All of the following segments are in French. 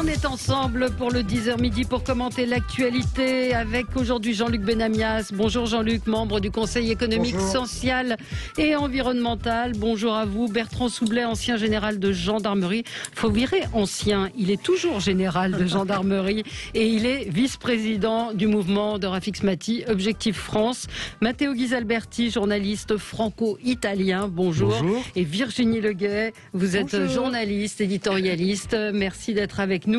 on est ensemble pour le 10h midi pour commenter l'actualité avec aujourd'hui Jean-Luc Benamias. Bonjour Jean-Luc, membre du Conseil économique, social et environnemental. Bonjour à vous. Bertrand Soublet, ancien général de gendarmerie. Faut virer ancien, il est toujours général de gendarmerie et il est vice-président du mouvement de Rafik Smati, Objectif France. Matteo Ghisalberti, journaliste franco-italien. Bonjour. Et Virginie Leguet, vous êtes journaliste, éditorialiste. Merci d'être avec nous.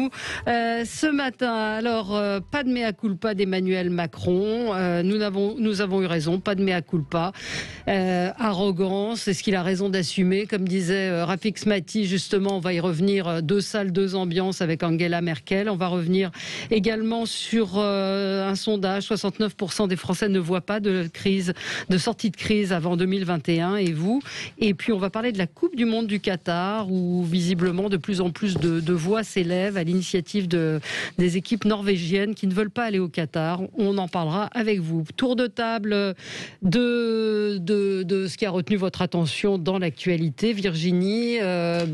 Ce matin, alors, pas de mea culpa d'Emmanuel Macron. Nous avons eu raison, pas de mea culpa. Arrogance, est-ce qu'il a raison d'assumer? Comme disait Rafik Smati, justement, on va y revenir, 2 salles, 2 ambiances avec Angela Merkel. On va revenir également sur un sondage. 69% des Français ne voient pas de sortie de crise avant 2021. Et vous? Et puis, on va parler de la Coupe du Monde du Qatar, où visiblement de plus en plus de voix s'élèvent à l'initiative des équipes norvégiennes qui ne veulent pas aller au Qatar. On en parlera avec vous. Tour de table de ce qui a retenu votre attention dans l'actualité. Virginie,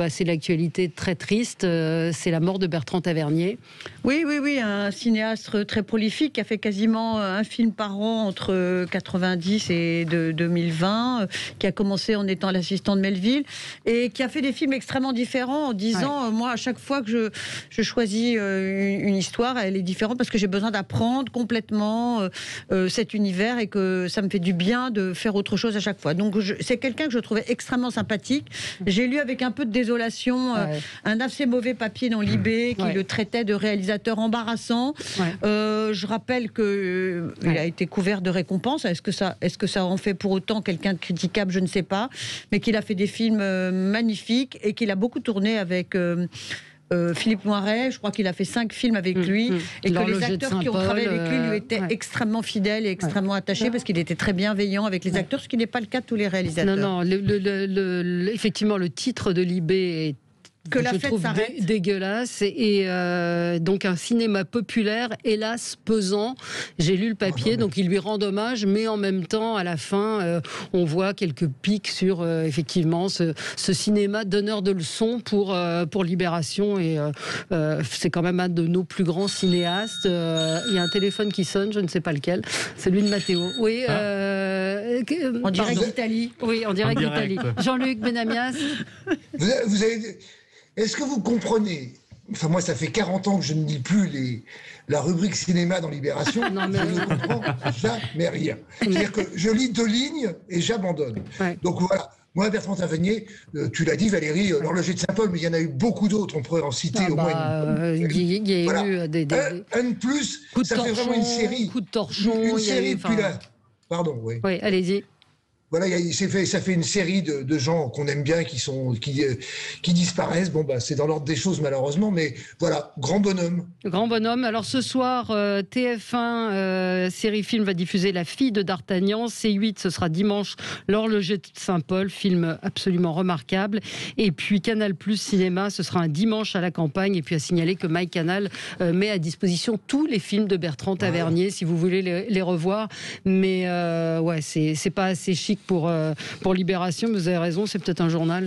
c'est l'actualité très triste. C'est la mort de Bertrand Tavernier. Oui, un cinéaste très prolifique qui a fait quasiment un film par an entre 90 et 2020, qui a commencé en étant l'assistant de Melville et qui a fait des films extrêmement différents en disant, moi, à chaque fois que je choisis une histoire, elle est différente parce que j'ai besoin d'apprendre complètement cet univers et que ça me fait du bien de faire autre chose à chaque fois. Donc, c'est quelqu'un que je trouvais extrêmement sympathique. J'ai lu avec un peu de désolation un assez mauvais papier dans Libé qui le traitait de réalisateur embarrassant. Je rappelle qu'il a été couvert de récompenses. Est-ce que ça en fait pour autant quelqu'un de critiquable? Je ne sais pas. Mais qu'il a fait des films magnifiques et qu'il a beaucoup tourné avec Philippe Noiret. Je crois qu'il a fait 5 films avec lui et que les acteurs qui ont travaillé avec lui étaient extrêmement fidèles et extrêmement attachés parce qu'il était très bienveillant avec les acteurs, ce qui n'est pas le cas de tous les réalisateurs. Non, effectivement, le titre de Libé est je trouve dégueulasse et donc un cinéma populaire, hélas pesant. J'ai lu le papier, donc il lui rend hommage, mais en même temps, à la fin, on voit quelques pics sur effectivement ce cinéma donneur de leçons pour Libération et c'est quand même un de nos plus grands cinéastes. Il y a un téléphone qui sonne, je ne sais pas lequel, celui de Matteo. Oui, en direct d'Italie. Oui, en direct d'Italie. Jean-Luc Benamias. Vous avez... Est-ce que vous comprenez? Enfin, moi, ça fait 40 ans que je ne lis plus la rubrique cinéma dans Libération. Je ne comprends jamais rien. C'est-à-dire que je lis 2 lignes et j'abandonne. Donc voilà. Moi, Bertrand Tavernier, tu l'as dit, Valérie, l'horloger de Saint-Paul, mais il y en a eu beaucoup d'autres. On pourrait en citer au moins. Il y a eu des un de plus, ça fait vraiment une série. Coup de torchon. Une série depuis là. Pardon, oui. Oui, allez-y. Voilà, ça fait une série de gens qu'on aime bien, qui disparaissent. Bon, c'est dans l'ordre des choses, malheureusement, mais voilà, grand bonhomme. Grand bonhomme. Alors ce soir, TF1, série film, va diffuser La fille de D'Artagnan. C8, ce sera dimanche, L'horloger de Saint-Paul, film absolument remarquable. Et puis Canal+ Cinéma, ce sera un dimanche à la campagne. Et puis à signaler que MyCanal met à disposition tous les films de Bertrand Tavernier, si vous voulez les revoir. Mais c'est pas assez chic pour Libération, mais vous avez raison, c'est peut-être un journal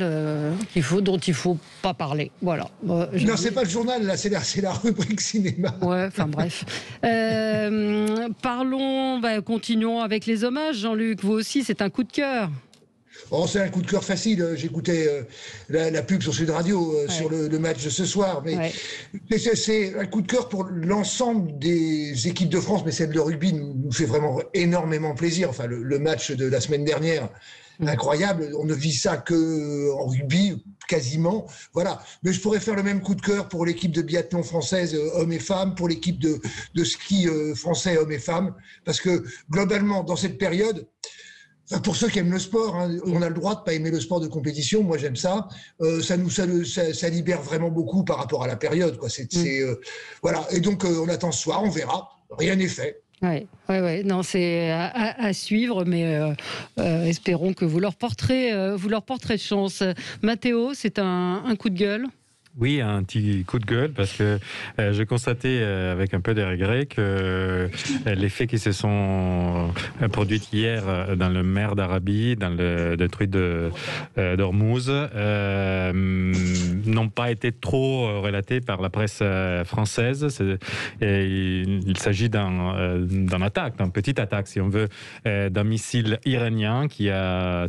dont il faut pas parler. Voilà. Non, c'est pas le journal, là, c'est la rubrique cinéma. Ouais, enfin bref. Continuons avec les hommages, Jean-Luc. Vous aussi, c'est un coup de cœur. Oh, c'est un coup de cœur facile. J'écoutais la pub sur Sud Radio sur le match de ce soir. Mais c'est un coup de cœur pour l'ensemble des équipes de France. Mais celle de rugby nous fait vraiment énormément plaisir. Enfin, le match de la semaine dernière, incroyable. On ne vit ça que en rugby, quasiment. Voilà. Mais je pourrais faire le même coup de cœur pour l'équipe de biathlon française, hommes et femmes, pour l'équipe de ski français, hommes et femmes. Parce que globalement, dans cette période... Pour ceux qui aiment le sport, on a le droit de pas aimer le sport de compétition. Moi, j'aime ça. Ça libère vraiment beaucoup par rapport à la période, quoi. Voilà. Et donc, on attend ce soir, on verra. Rien n'est fait. Ouais. Non, c'est à suivre, mais espérons que vous leur porterez chance. Matteo, c'est un coup de gueule. Oui, un petit coup de gueule parce que j'ai constaté avec un peu de regret que les faits qui se sont produits hier dans le mer d'Arabie, dans le détroit d'Ormuz, n'ont pas été trop relatés par la presse française. Il s'agit d'une attaque, d'une petite attaque, si on veut, d'un missile iranien qui a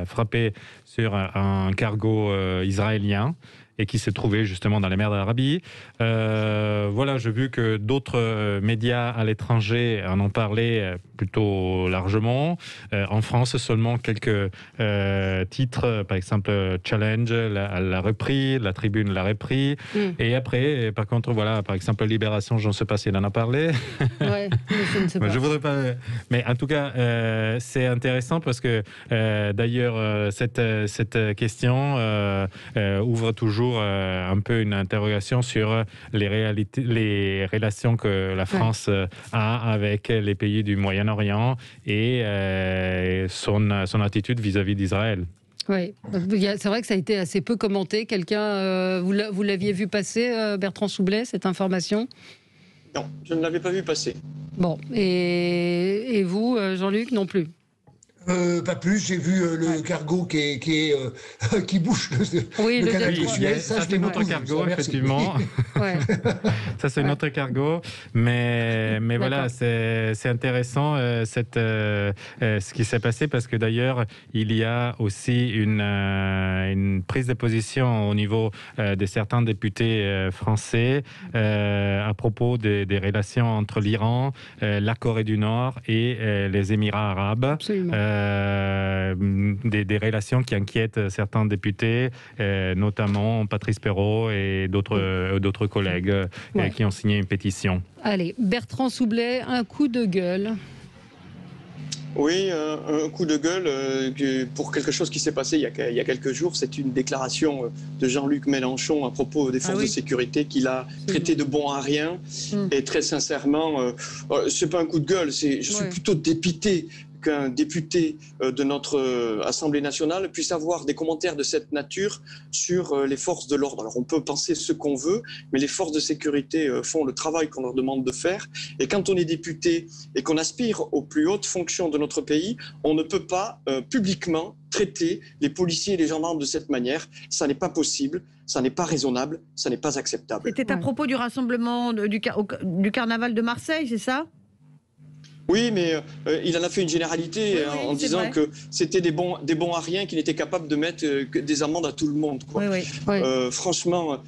frappé sur un cargo israélien et qui s'est trouvé justement dans les mers d'Arabie. Voilà, j'ai vu que d'autres médias à l'étranger en ont parlé plutôt largement. En France, seulement quelques titres, par exemple Challenge l'a repris, La Tribune l'a repris. Et après, par contre, voilà, par exemple Libération, je ne sais pas s'il en a parlé. Ouais, je ne sais pas. Je voudrais pas. Mais en tout cas, c'est intéressant parce que d'ailleurs, cette question ouvre toujours un peu une interrogation sur les relations que la France a avec les pays du Moyen-Orient et son attitude vis-à-vis d'Israël. Oui, c'est vrai que ça a été assez peu commenté. Quelqu'un, vous l'aviez vu passer, Bertrand Soublet, cette information ? Non, je ne l'avais pas vu passer. Bon, et vous, Jean-Luc, non plus ? Pas plus, j'ai vu le cargo qui bouge le canal de Suez. Ça, c'est notre cargo, effectivement. Ouais. Ça, c'est notre cargo. Mais voilà, c'est intéressant ce qui s'est passé parce que d'ailleurs, il y a aussi une prise de position au niveau de certains députés français à propos des relations entre l'Iran, la Corée du Nord et les Émirats arabes. Absolument. Des relations qui inquiètent certains députés, notamment Patrice Perrault et d'autres collègues qui ont signé une pétition. Allez, Bertrand Soublet, un coup de gueule. Oui, un coup de gueule pour quelque chose qui s'est passé il y a quelques jours. C'est une déclaration de Jean-Luc Mélenchon à propos des forces de sécurité qu'il a traité de bon à rien. Et très sincèrement, c'est pas un coup de gueule, je suis plutôt dépité qu'un député de notre Assemblée nationale puisse avoir des commentaires de cette nature sur les forces de l'ordre. Alors on peut penser ce qu'on veut, mais les forces de sécurité font le travail qu'on leur demande de faire. Et quand on est député et qu'on aspire aux plus hautes fonctions de notre pays, on ne peut pas publiquement traiter les policiers et les gendarmes de cette manière. Ça n'est pas possible, ça n'est pas raisonnable, ça n'est pas acceptable. C'était à propos du rassemblement du carnaval de Marseille, c'est ça ? Oui, mais il en a fait une généralité en disant que c'était des bons à rien, qu'il était capable de mettre des amendes à tout le monde. Quoi. Franchement,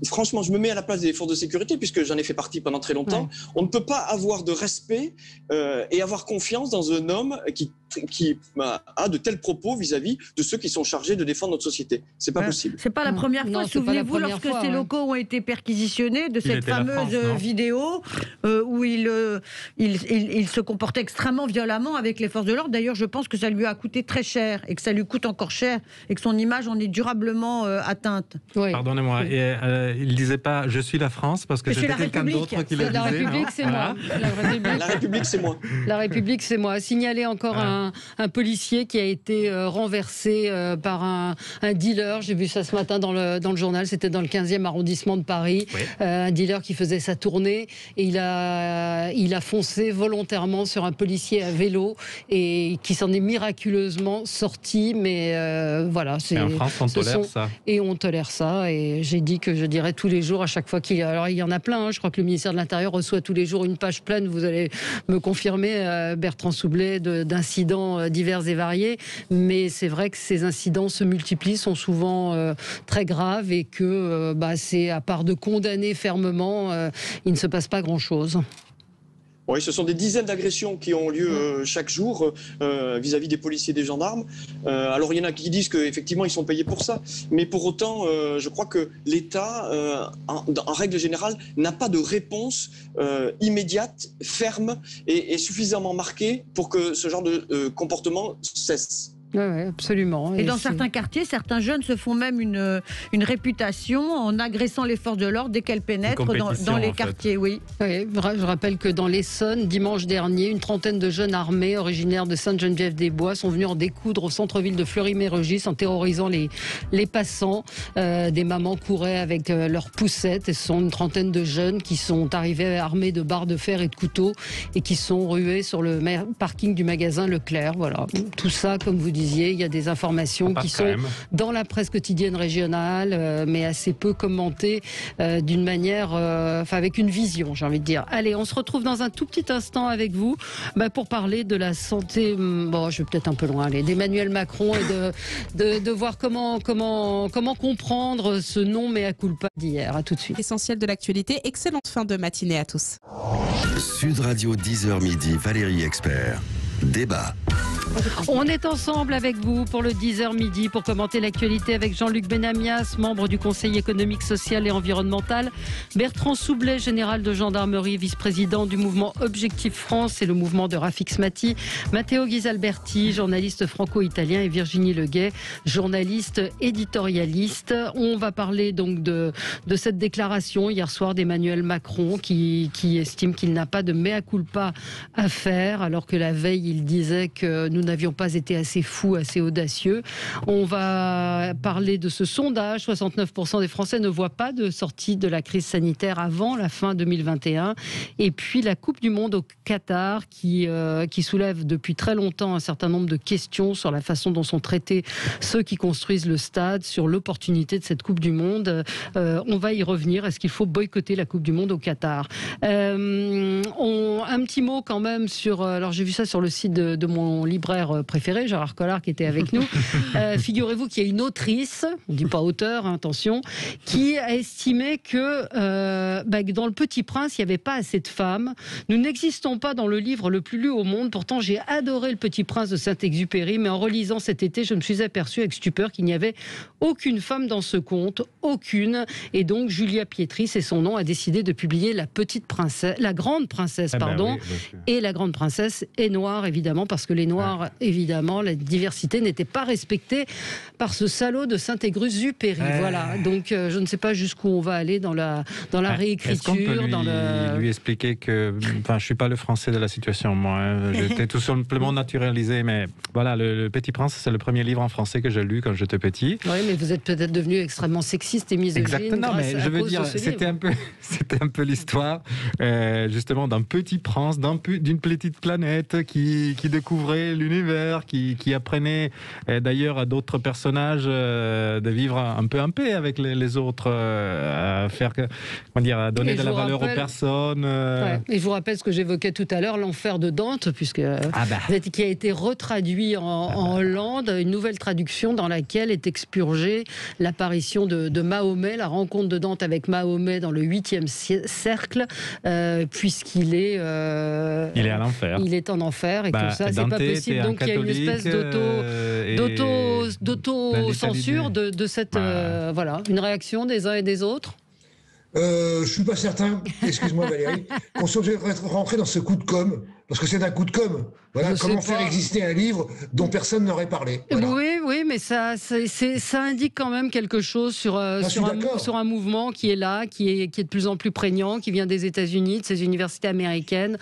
franchement, je me mets à la place des forces de sécurité puisque j'en ai fait partie pendant très longtemps. On ne peut pas avoir de respect et avoir confiance dans un homme qui a de tels propos vis-à-vis de ceux qui sont chargés de défendre notre société. C'est pas possible. C'est pas la première fois. Souvenez-vous, lorsque ces locaux ont été perquisitionnés, de cette fameuse vidéo où il se comportait extrêmement violemment avec les forces de l'ordre. D'ailleurs, je pense que ça lui a coûté très cher et que ça lui coûte encore cher et que son image en est durablement atteinte. Oui. Pardonnez-moi, il disait pas « je suis la France » parce que c'était quelqu'un d'autre qui le disait. La République, c'est moi. La République, c'est moi. La République, c'est moi. Signaler encore un policier qui a été renversé par un dealer. J'ai vu ça ce matin dans le journal. C'était dans le 15e arrondissement de Paris. Oui. Un dealer qui faisait sa tournée et il a foncé volontairement sur un policier à vélo et qui s'en est miraculeusement sorti. Mais voilà. Et en France, on tolère ça. Et on tolère ça. Et j'ai dit que je dirais tous les jours, à chaque fois qu'il y a... Alors, il y en a plein. Je crois que le ministère de l'Intérieur reçoit tous les jours une page pleine. Vous allez me confirmer, Bertrand Soublet, d'incidents divers et variés. Mais c'est vrai que ces incidents se multiplient, sont souvent très graves et que c'est à part de condamner fermement, il ne se passe pas grand-chose. Oui, ce sont des dizaines d'agressions qui ont lieu chaque jour vis-à-vis des policiers et des gendarmes. Alors, il y en a qui disent qu'effectivement, ils sont payés pour ça. Mais pour autant, je crois que l'État, en règle générale, n'a pas de réponse immédiate, ferme et suffisamment marquée pour que ce genre de comportement cesse. Oui, absolument. Et dans certains quartiers, certains jeunes se font même une réputation en agressant les forces de l'ordre dès qu'elles pénètrent dans les quartiers. Oui, je rappelle que dans l'Essonne, dimanche dernier, une trentaine de jeunes armés originaires de Sainte-Geneviève-des-Bois sont venus en découdre au centre-ville de Fleury-Mérogis en terrorisant les passants. Des mamans couraient avec leurs poussettes et ce sont une trentaine de jeunes qui sont arrivés armés de barres de fer et de couteaux et qui sont rués sur le parking du magasin Leclerc. Voilà, tout ça, comme vous disiez, il y a des informations qui sont dans la presse quotidienne régionale, mais assez peu commentées d'une manière, avec une vision, j'ai envie de dire. Allez, on se retrouve dans un tout petit instant avec vous pour parler de la santé, je vais peut-être un peu loin, d'Emmanuel Macron et de voir comment comprendre ce non mea culpa d'hier. À tout de suite. Essentiel de l'actualité, excellente fin de matinée à tous. Sud Radio 10h midi, Valérie Expert. Débat. On est ensemble avec vous pour le 10h midi pour commenter l'actualité avec Jean-Luc Benamias, membre du Conseil économique, social et environnemental, Bertrand Soubelet, général de gendarmerie, vice-président du mouvement Objectif France et le mouvement de Rafix Mati, Matteo Ghisalberti, journaliste franco-italien et Virginie Leguet, journaliste éditorialiste. On va parler donc de cette déclaration hier soir d'Emmanuel Macron qui estime qu'il n'a pas de mea culpa à faire alors que la veille il disait que nous n'avions pas été assez fous, assez audacieux. On va parler de ce sondage. 69% des Français ne voient pas de sortie de la crise sanitaire avant la fin 2021. Et puis la Coupe du Monde au Qatar qui soulève depuis très longtemps un certain nombre de questions sur la façon dont sont traités ceux qui construisent le stade, sur l'opportunité de cette Coupe du Monde. On va y revenir. Est-ce qu'il faut boycotter la Coupe du Monde au Qatar ? Un petit mot quand même sur... Alors j'ai vu ça sur le site de mon libraire préféré, Gérard Collard, qui était avec nous. Figurez-vous qu'il y a une autrice, on ne dit pas auteur, attention, qui a estimé que dans Le Petit Prince, il n'y avait pas assez de femmes. Nous n'existons pas dans le livre le plus lu au monde. Pourtant, j'ai adoré Le Petit Prince de Saint-Exupéry, mais en relisant cet été, je me suis aperçue avec stupeur qu'il n'y avait aucune femme dans ce conte, aucune. Et donc, Julia Pietri, c'est son nom, a décidé de publier La Grande Princesse, et La Grande Princesse est noire, évidemment, parce que les Noirs, évidemment, la diversité n'était pas respectée par ce salaud de Saint-Exupéry. Voilà. Donc, je ne sais pas jusqu'où on va aller dans la réécriture. Est-ce qu'on peut lui expliquer que... Enfin, je suis pas le français de la situation, moi. J'étais tout simplement naturalisé, mais voilà, le Petit Prince, c'est le premier livre en français que j'ai lu quand j'étais petit. Oui, mais vous êtes peut-être devenu extrêmement sexiste et misogyne. Exactement, mais je veux dire, c'était un peu l'histoire, justement, d'un petit prince, d'une petite planète qui découvrait l'univers, qui apprenait d'ailleurs à d'autres personnages de vivre un peu en paix avec les autres, à faire, à donner de la valeur aux personnes. Et je vous rappelle ce que j'évoquais tout à l'heure, l'enfer de Dante, qui a été retraduit en Hollande, une nouvelle traduction dans laquelle est expurgée l'apparition de Mahomet, la rencontre de Dante avec Mahomet dans le 8e cercle, puisqu'il est... il est à l'enfer. Il est en enfer et que ça, c'est pas possible. Donc il y a une espèce d'auto-censure de cette... une réaction des uns et des autres. Je suis pas certain, excuse-moi Valérie, qu'on soit rentrer dans ce coup de com', parce que c'est un coup de com'. Voilà, comment faire exister un livre dont personne n'aurait parlé. Voilà. Oui, mais ça indique quand même quelque chose sur un mouvement qui est là, qui est de plus en plus prégnant, qui vient des États-Unis, de ces universités américaines,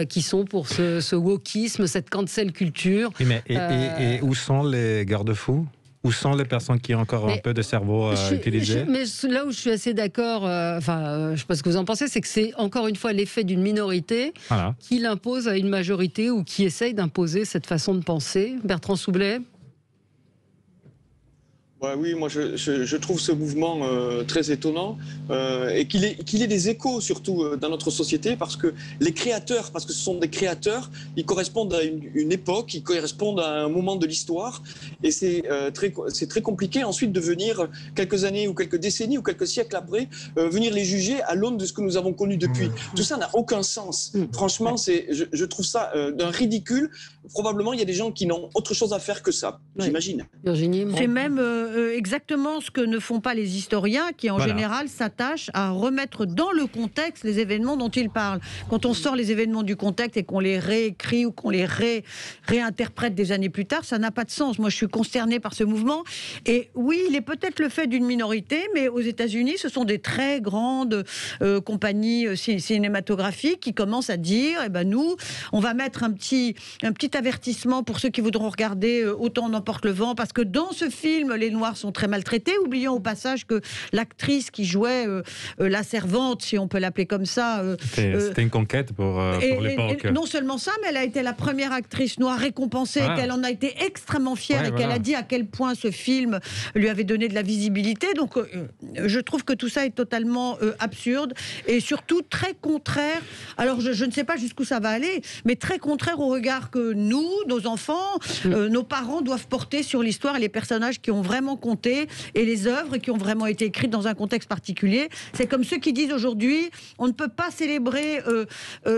qui sont pour ce wokisme, cette cancel culture. Oui, mais et où sont les garde-fous ? Où sont les personnes qui ont encore un peu de cerveau à utiliser ? Mais là où je suis assez d'accord, je ne sais pas ce que vous en pensez, c'est que c'est encore une fois l'effet d'une minorité qui l'impose à une majorité ou qui essaye d'imposer cette façon de penser. Bertrand Soubelet ? Oui, moi je trouve ce mouvement très étonnant et qu'il ait des échos surtout dans notre société parce que les créateurs, parce que ce sont des créateurs, ils correspondent à une époque, ils correspondent à un moment de l'histoire et c'est très compliqué ensuite de venir quelques années ou quelques décennies ou quelques siècles après venir les juger à l'aune de ce que nous avons connu depuis. Tout ça n'a aucun sens. Franchement, je trouve ça d'un ridicule. Probablement, il y a des gens qui n'ont autre chose à faire que ça, j'imagine. Virginie, c'est même exactement ce que ne font pas les historiens qui, en général, s'attachent à remettre dans le contexte les événements dont ils parlent. Quand on sort les événements du contexte et qu'on les réécrit ou qu'on les réinterprète des années plus tard, ça n'a pas de sens. Moi, je suis consternée par ce mouvement. Et oui, il est peut-être le fait d'une minorité, mais aux États-Unis, ce sont des très grandes compagnies cinématographiques qui commencent à dire, nous, on va mettre un petit avertissement pour ceux qui voudront regarder Autant n'emporte le vent, parce que dans ce film, les Noirs sont très maltraités. Oublions au passage que l'actrice qui jouait la servante, si on peut l'appeler comme ça... C'était une conquête pour l'époque. Non seulement ça, mais elle a été la première actrice noire récompensée, qu'elle en a été extrêmement fière, et qu'elle a dit à quel point ce film lui avait donné de la visibilité. Donc je trouve que tout ça est totalement absurde et surtout très contraire. Alors je ne sais pas jusqu'où ça va aller, mais très contraire au regard que nous, nos enfants, nos parents doivent porter sur l'histoire et les personnages qui ont vraiment compté et les œuvres qui ont vraiment été écrites dans un contexte particulier. C'est comme ceux qui disent aujourd'hui, on ne peut pas célébrer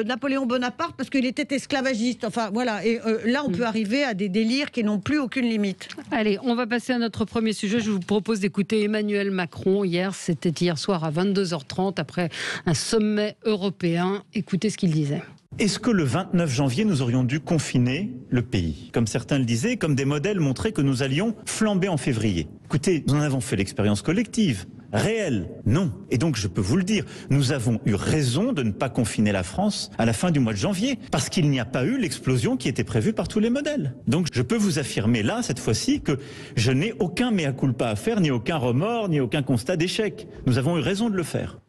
Napoléon Bonaparte parce qu'il était esclavagiste. Enfin voilà, et là on peut arriver à des délires qui n'ont plus aucune limite. Allez, on va passer à notre premier sujet. Je vous propose d'écouter Emmanuel Macron. C'était hier soir à 22h30 après un sommet européen. Écoutez ce qu'il disait. Est-ce que le 29 janvier, nous aurions dû confiner le pays, comme certains le disaient, comme des modèles montraient que nous allions flamber en février? Écoutez, nous en avons fait l'expérience collective. Réelle, non. Et donc, je peux vous le dire, nous avons eu raison de ne pas confiner la France à la fin du mois de janvier, parce qu'il n'y a pas eu l'explosion qui était prévue par tous les modèles. Donc, je peux vous affirmer là, cette fois-ci, que je n'ai aucun mea culpa à faire, ni aucun remords, ni aucun constat d'échec. Nous avons eu raison de le faire.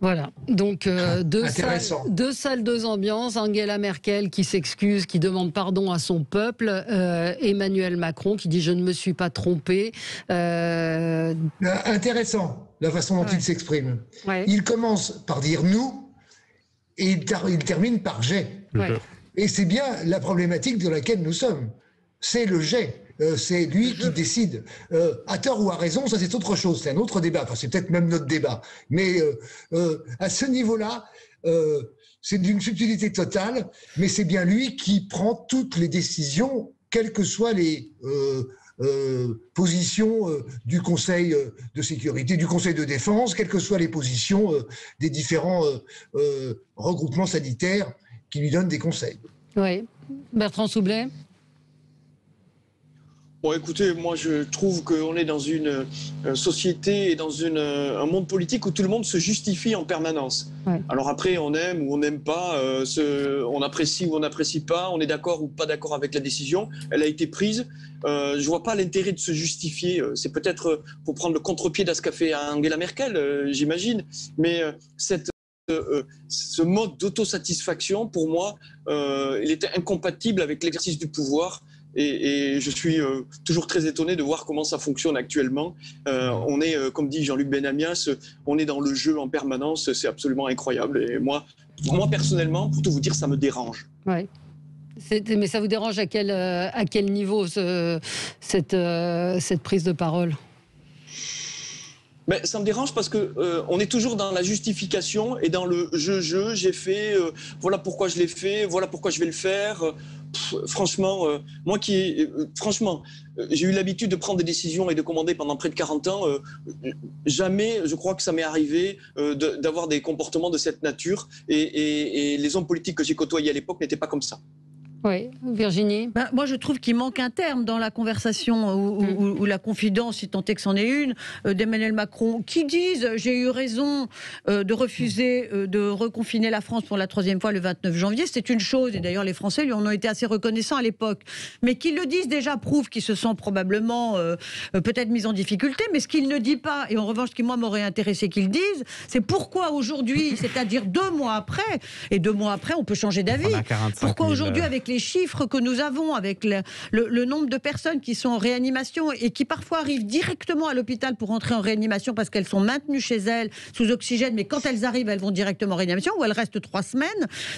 Voilà, donc deux salles, deux ambiances. Angela Merkel qui s'excuse, qui demande pardon à son peuple. Emmanuel Macron qui dit « je ne me suis pas trompé ». Intéressant, la façon dont il s'exprime. Ouais. Il commence par dire « nous » et il termine par « j'ai ». Ouais. Et c'est bien la problématique de laquelle nous sommes. C'est le « j'ai ». C'est lui qui décide. À tort ou à raison, ça c'est autre chose, c'est un autre débat. Enfin, c'est peut-être même notre débat. Mais à ce niveau-là, c'est d'une subtilité totale, mais c'est bien lui qui prend toutes les décisions, quelles que soient les positions du Conseil de sécurité, du Conseil de défense, quelles que soient les positions des différents regroupements sanitaires qui lui donnent des conseils. Oui. Bertrand Soubelet ? Bon, écoutez, moi je trouve qu'on est dans une société et dans un monde politique où tout le monde se justifie en permanence. Ouais. Alors après, on aime ou on n'aime pas, on apprécie ou on n'apprécie pas, on est d'accord ou pas d'accord avec la décision, elle a été prise. Je ne vois pas l'intérêt de se justifier. C'est peut-être pour prendre le contre-pied de ce qu'a fait Angela Merkel, j'imagine. Mais ce mode d'autosatisfaction, pour moi, il était incompatible avec l'exercice du pouvoir. Et je suis toujours très étonné de voir comment ça fonctionne actuellement. On est, comme dit Jean-Luc Benamias, on est dans le jeu en permanence, c'est absolument incroyable. Et moi personnellement, pour tout vous dire, ça me dérange. Ouais. Mais ça vous dérange à quel niveau cette prise de parole ? Mais ça me dérange parce que on est toujours dans la justification et dans le j'ai fait, voilà pourquoi je l'ai fait, voilà pourquoi je vais le faire. Franchement, j'ai eu l'habitude de prendre des décisions et de commander pendant près de 40 ans. Jamais, je crois que ça m'est arrivé d'avoir des comportements de cette nature. Et les hommes politiques que j'ai côtoyés à l'époque n'étaient pas comme ça. Oui, Virginie. Moi, je trouve qu'il manque un terme dans la conversation ou la confidence, si tant est que c'en est une, d'Emmanuel Macron, qui disent j'ai eu raison de refuser de reconfiner la France pour la 3e fois le 29 janvier. C'est une chose, et d'ailleurs les Français lui en ont été assez reconnaissants à l'époque. Mais qu'ils le disent déjà prouve qu'ils se sont probablement peut-être mis en difficulté, mais ce qu'il ne dit pas, et en revanche, ce qui moi m'aurait intéressé qu'ils disent, c'est pourquoi aujourd'hui, c'est-à-dire 2 mois après, et 2 mois après on peut changer d'avis, pourquoi aujourd'hui avec les chiffres que nous avons, avec le nombre de personnes qui sont en réanimation et qui parfois arrivent directement à l'hôpital pour entrer en réanimation parce qu'elles sont maintenues chez elles sous oxygène, mais quand elles arrivent, elles vont directement en réanimation ou elles restent 3 semaines.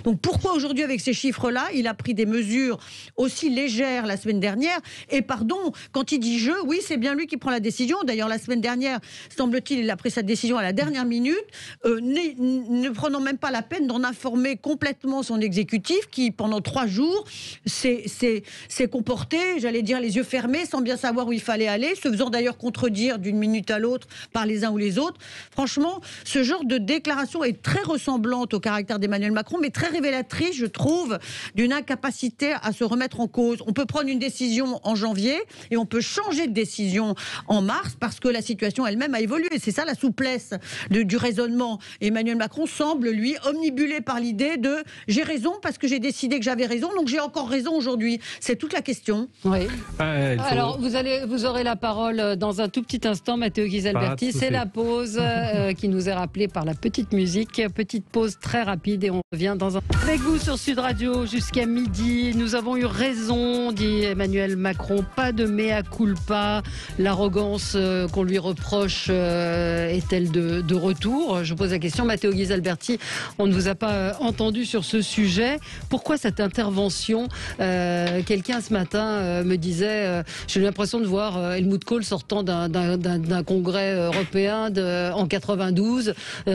Donc pourquoi aujourd'hui, avec ces chiffres-là, il a pris des mesures aussi légères la semaine dernière? Et pardon, quand il dit je, oui, c'est bien lui qui prend la décision. D'ailleurs, la semaine dernière, semble-t-il, il a pris sa décision à la dernière minute, ne prenant même pas la peine d'en informer complètement son exécutif qui, pendant 3 jours, discours s'est comporté, j'allais dire les yeux fermés, sans bien savoir où il fallait aller, se faisant d'ailleurs contredire d'une minute à l'autre par les uns ou les autres. Franchement, ce genre de déclaration est très ressemblante au caractère d'Emmanuel Macron, mais très révélatrice, je trouve, d'une incapacité à se remettre en cause. On peut prendre une décision en janvier et on peut changer de décision en mars parce que la situation elle-même a évolué. C'est ça la souplesse du raisonnement. Emmanuel Macron semble, lui, omnibulé par l'idée de « j'ai raison parce que j'ai décidé que j'avais raison, donc j'ai encore raison aujourd'hui ». C'est toute la question. Oui. Alors, vous aurez la parole dans un tout petit instant, Matteo Ghisalberti. C'est la pause qui nous est rappelée par la petite musique. Petite pause très rapide et on revient avec vous sur Sud Radio jusqu'à midi. Nous avons eu raison, dit Emmanuel Macron. Pas de mea culpa. L'arrogance qu'on lui reproche est-elle de retour? Je pose la question. Matteo Ghisalberti, on ne vous a pas entendu sur ce sujet. Pourquoi cette intervention? Quelqu'un ce matin me disait, j'ai l'impression de voir Helmut Kohl sortant d'un congrès européen en 92.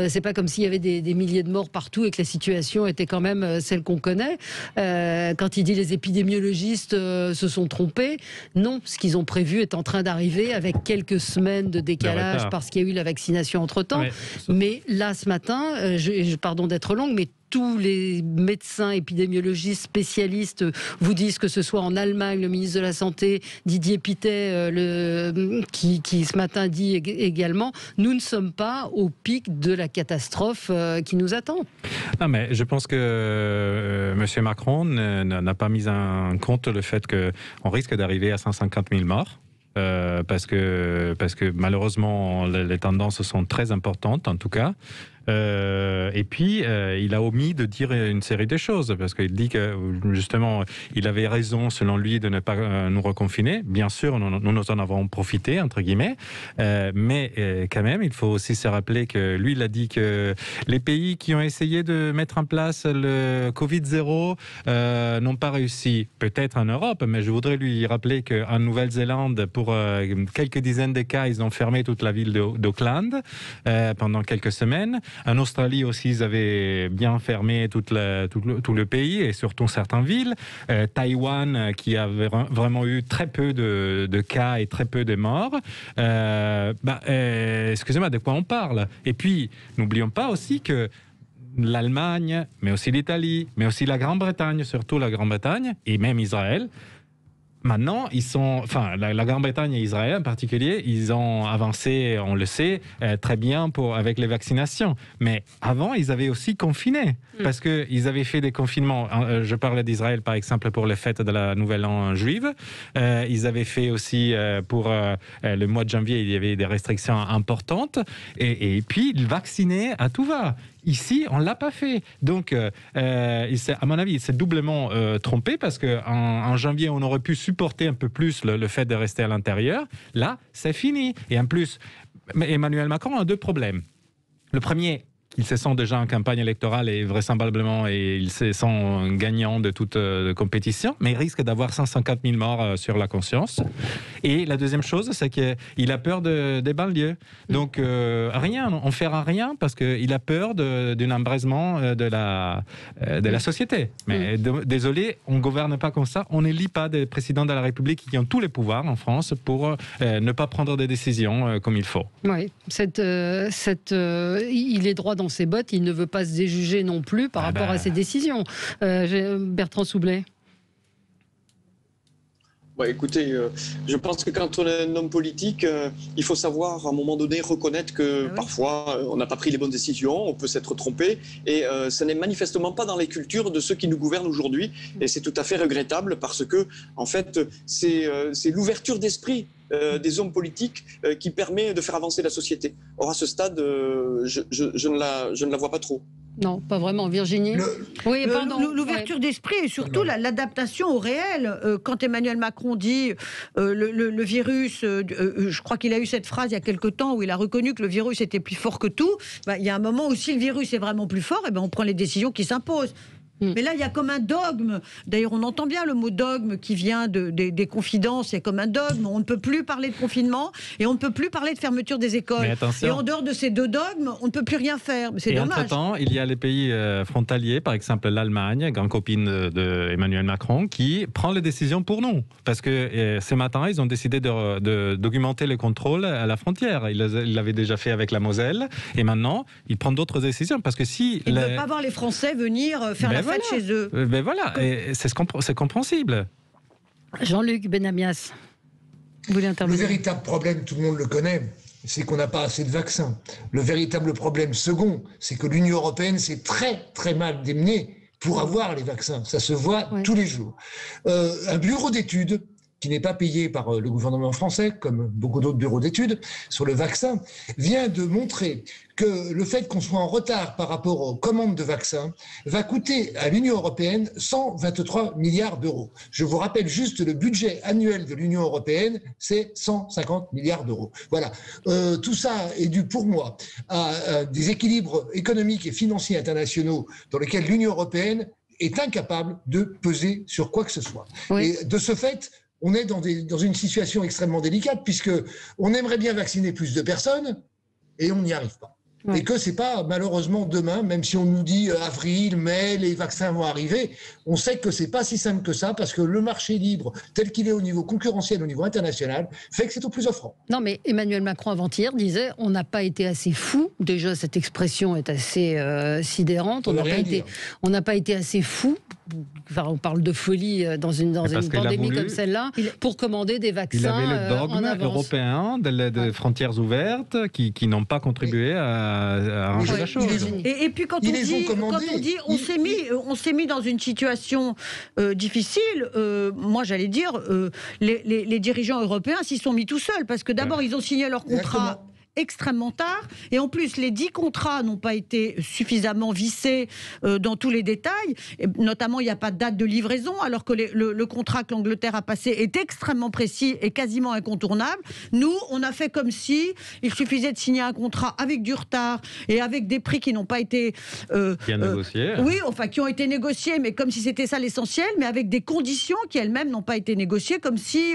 C'est pas comme s'il y avait des milliers de morts partout et que la situation était quand même celle qu'on connaît. Quand il dit les épidémiologistes se sont trompés, non, ce qu'ils ont prévu est en train d'arriver avec quelques semaines de décalage parce qu'il y a eu la vaccination entre-temps. Ouais, mais là, ce matin, pardon d'être longue, mais tous les médecins, épidémiologistes, spécialistes vous disent, que ce soit en Allemagne, le ministre de la Santé, Didier Pittet, qui ce matin dit également, nous ne sommes pas au pic de la catastrophe qui nous attend. Non, mais je pense que M. Macron n'a pas mis en compte le fait qu'on risque d'arriver à 150 000 morts. Parce que malheureusement, les tendances sont très importantes, en tout cas. Et puis, il a omis de dire une série de choses, parce qu'il dit que, justement, il avait raison, selon lui, de ne pas nous reconfiner. Bien sûr, nous en avons profité, entre guillemets, mais quand même, il faut aussi se rappeler que lui, il a dit que les pays qui ont essayé de mettre en place le Covid-0 n'ont pas réussi. Peut-être en Europe, mais je voudrais lui rappeler qu'en Nouvelle-Zélande, pour quelques dizaines de cas, ils ont fermé toute la ville d'Auckland pendant quelques semaines. En Australie aussi, ils avaient bien fermé tout le pays et surtout certaines villes. Taïwan, qui avait vraiment eu très peu de cas et très peu de morts. Excusez-moi, de quoi on parle? Et puis, n'oublions pas aussi que l'Allemagne, mais aussi l'Italie, mais aussi la Grande-Bretagne, surtout la Grande-Bretagne, et même Israël, maintenant, la Grande-Bretagne et Israël en particulier, ils ont avancé, on le sait, très bien avec les vaccinations. Mais avant, ils avaient aussi confiné, parce qu'ils avaient fait des confinements. Je parlais d'Israël, par exemple, pour les fêtes de la Nouvelle An juive. Ils avaient fait aussi, pour le mois de janvier, il y avait des restrictions importantes. Et puis, ils vaccinaient à tout va. Ici, on ne l'a pas fait. Donc, à mon avis, il s'est doublement trompé parce qu'en janvier, on aurait pu supporter un peu plus le fait de rester à l'intérieur. Là, c'est fini. Et en plus, Emmanuel Macron a deux problèmes. Le premier, il se sent déjà en campagne électorale et vraisemblablement il se sent gagnant de toute compétition, mais il risque d'avoir 150 000 morts sur la conscience. Et la deuxième chose, c'est qu'il a peur des banlieues. Donc on ne fera rien parce qu'il a peur d'un embrasement de la société. Mais désolé, on ne gouverne pas comme ça. On n'élit pas des présidents de la République qui ont tous les pouvoirs en France pour ne pas prendre des décisions comme il faut. Oui, il est droit dans ses bottes, il ne veut pas se déjuger non plus par rapport à ses décisions. Bertrand Soubelet. Écoutez, je pense que quand on est un homme politique, il faut savoir à un moment donné reconnaître que parfois on n'a pas pris les bonnes décisions, on peut s'être trompé, et ce n'est manifestement pas dans les cultures de ceux qui nous gouvernent aujourd'hui, et c'est tout à fait regrettable parce que en fait c'est l'ouverture d'esprit des hommes politiques qui permet de faire avancer la société. Or à ce stade, je ne la vois pas trop. Non, pas vraiment. Virginie? Oui, pardon. L'ouverture d'esprit et surtout l'adaptation au réel. Quand Emmanuel Macron dit le virus, je crois qu'il a eu cette phrase il y a quelque temps où il a reconnu que le virus était plus fort que tout. Il y a un moment où si le virus est vraiment plus fort, on prend les décisions qui s'imposent. Mais là, il y a comme un dogme. D'ailleurs, on entend bien le mot dogme qui vient des confidences. C'est comme un dogme. On ne peut plus parler de confinement et on ne peut plus parler de fermeture des écoles. Et en dehors de ces deux dogmes, on ne peut plus rien faire. C'est dommage. Entre-temps, il y a les pays frontaliers, par exemple l'Allemagne, grande copine d'Emmanuel Macron, qui prend les décisions pour nous. Parce que ce matin, ils ont décidé d'augmenter les contrôles à la frontière. Ils l'avaient déjà fait avec la Moselle. Et maintenant, ils prennent d'autres décisions. Parce que si... Ils ne veulent pas voir les Français venir faire la fête chez eux. Ben voilà, et c'est compréhensible. Jean-Luc Benamias, vous voulez intervenir ? Le véritable problème, tout le monde le connaît, c'est qu'on n'a pas assez de vaccins. Le véritable problème second, c'est que l'Union européenne s'est très très mal démenée pour avoir les vaccins. Ça se voit tous les jours. Un bureau d'études qui n'est pas payé par le gouvernement français, comme beaucoup d'autres bureaux d'études, sur le vaccin, vient de montrer que le fait qu'on soit en retard par rapport aux commandes de vaccins va coûter à l'Union européenne 123 milliards d'euros. Je vous rappelle juste le budget annuel de l'Union européenne, c'est 150 milliards d'euros. Voilà. Tout ça est dû pour moi à des équilibres économiques et financiers internationaux dans lesquels l'Union européenne est incapable de peser sur quoi que ce soit. Et de ce fait, on est dans une situation extrêmement délicate puisque on aimerait bien vacciner plus de personnes et on n'y arrive pas. Et que c'est pas malheureusement demain, même si on nous dit avril, mai, les vaccins vont arriver, on sait que c'est pas si simple que ça parce que le marché libre tel qu'il est au niveau concurrentiel, au niveau international, fait que c'est au plus offrant. Non mais Emmanuel Macron avant-hier disait on n'a pas été assez fou. Déjà cette expression est assez sidérante. On n'a pas été assez fou. Enfin, on parle de folie dans une pandémie comme celle-là pour commander des vaccins. Il avait le dogme européen de frontières ouvertes qui n'ont pas contribué à arranger la chose. Et puis quand on dit on s'est mis dans une situation difficile, moi j'allais dire les dirigeants européens s'y sont mis tout seuls parce que d'abord ils ont signé leur contrat extrêmement tard et en plus les 10 contrats n'ont pas été suffisamment vissés dans tous les détails, et notamment il n'y a pas de date de livraison alors que le contrat que l'Angleterre a passé est extrêmement précis et quasiment incontournable. Nous on a fait comme si il suffisait de signer un contrat avec du retard et avec des prix qui n'ont pas été bien négociés. Oui, enfin qui ont été négociés mais comme si c'était ça l'essentiel, mais avec des conditions qui elles-mêmes n'ont pas été négociées, comme si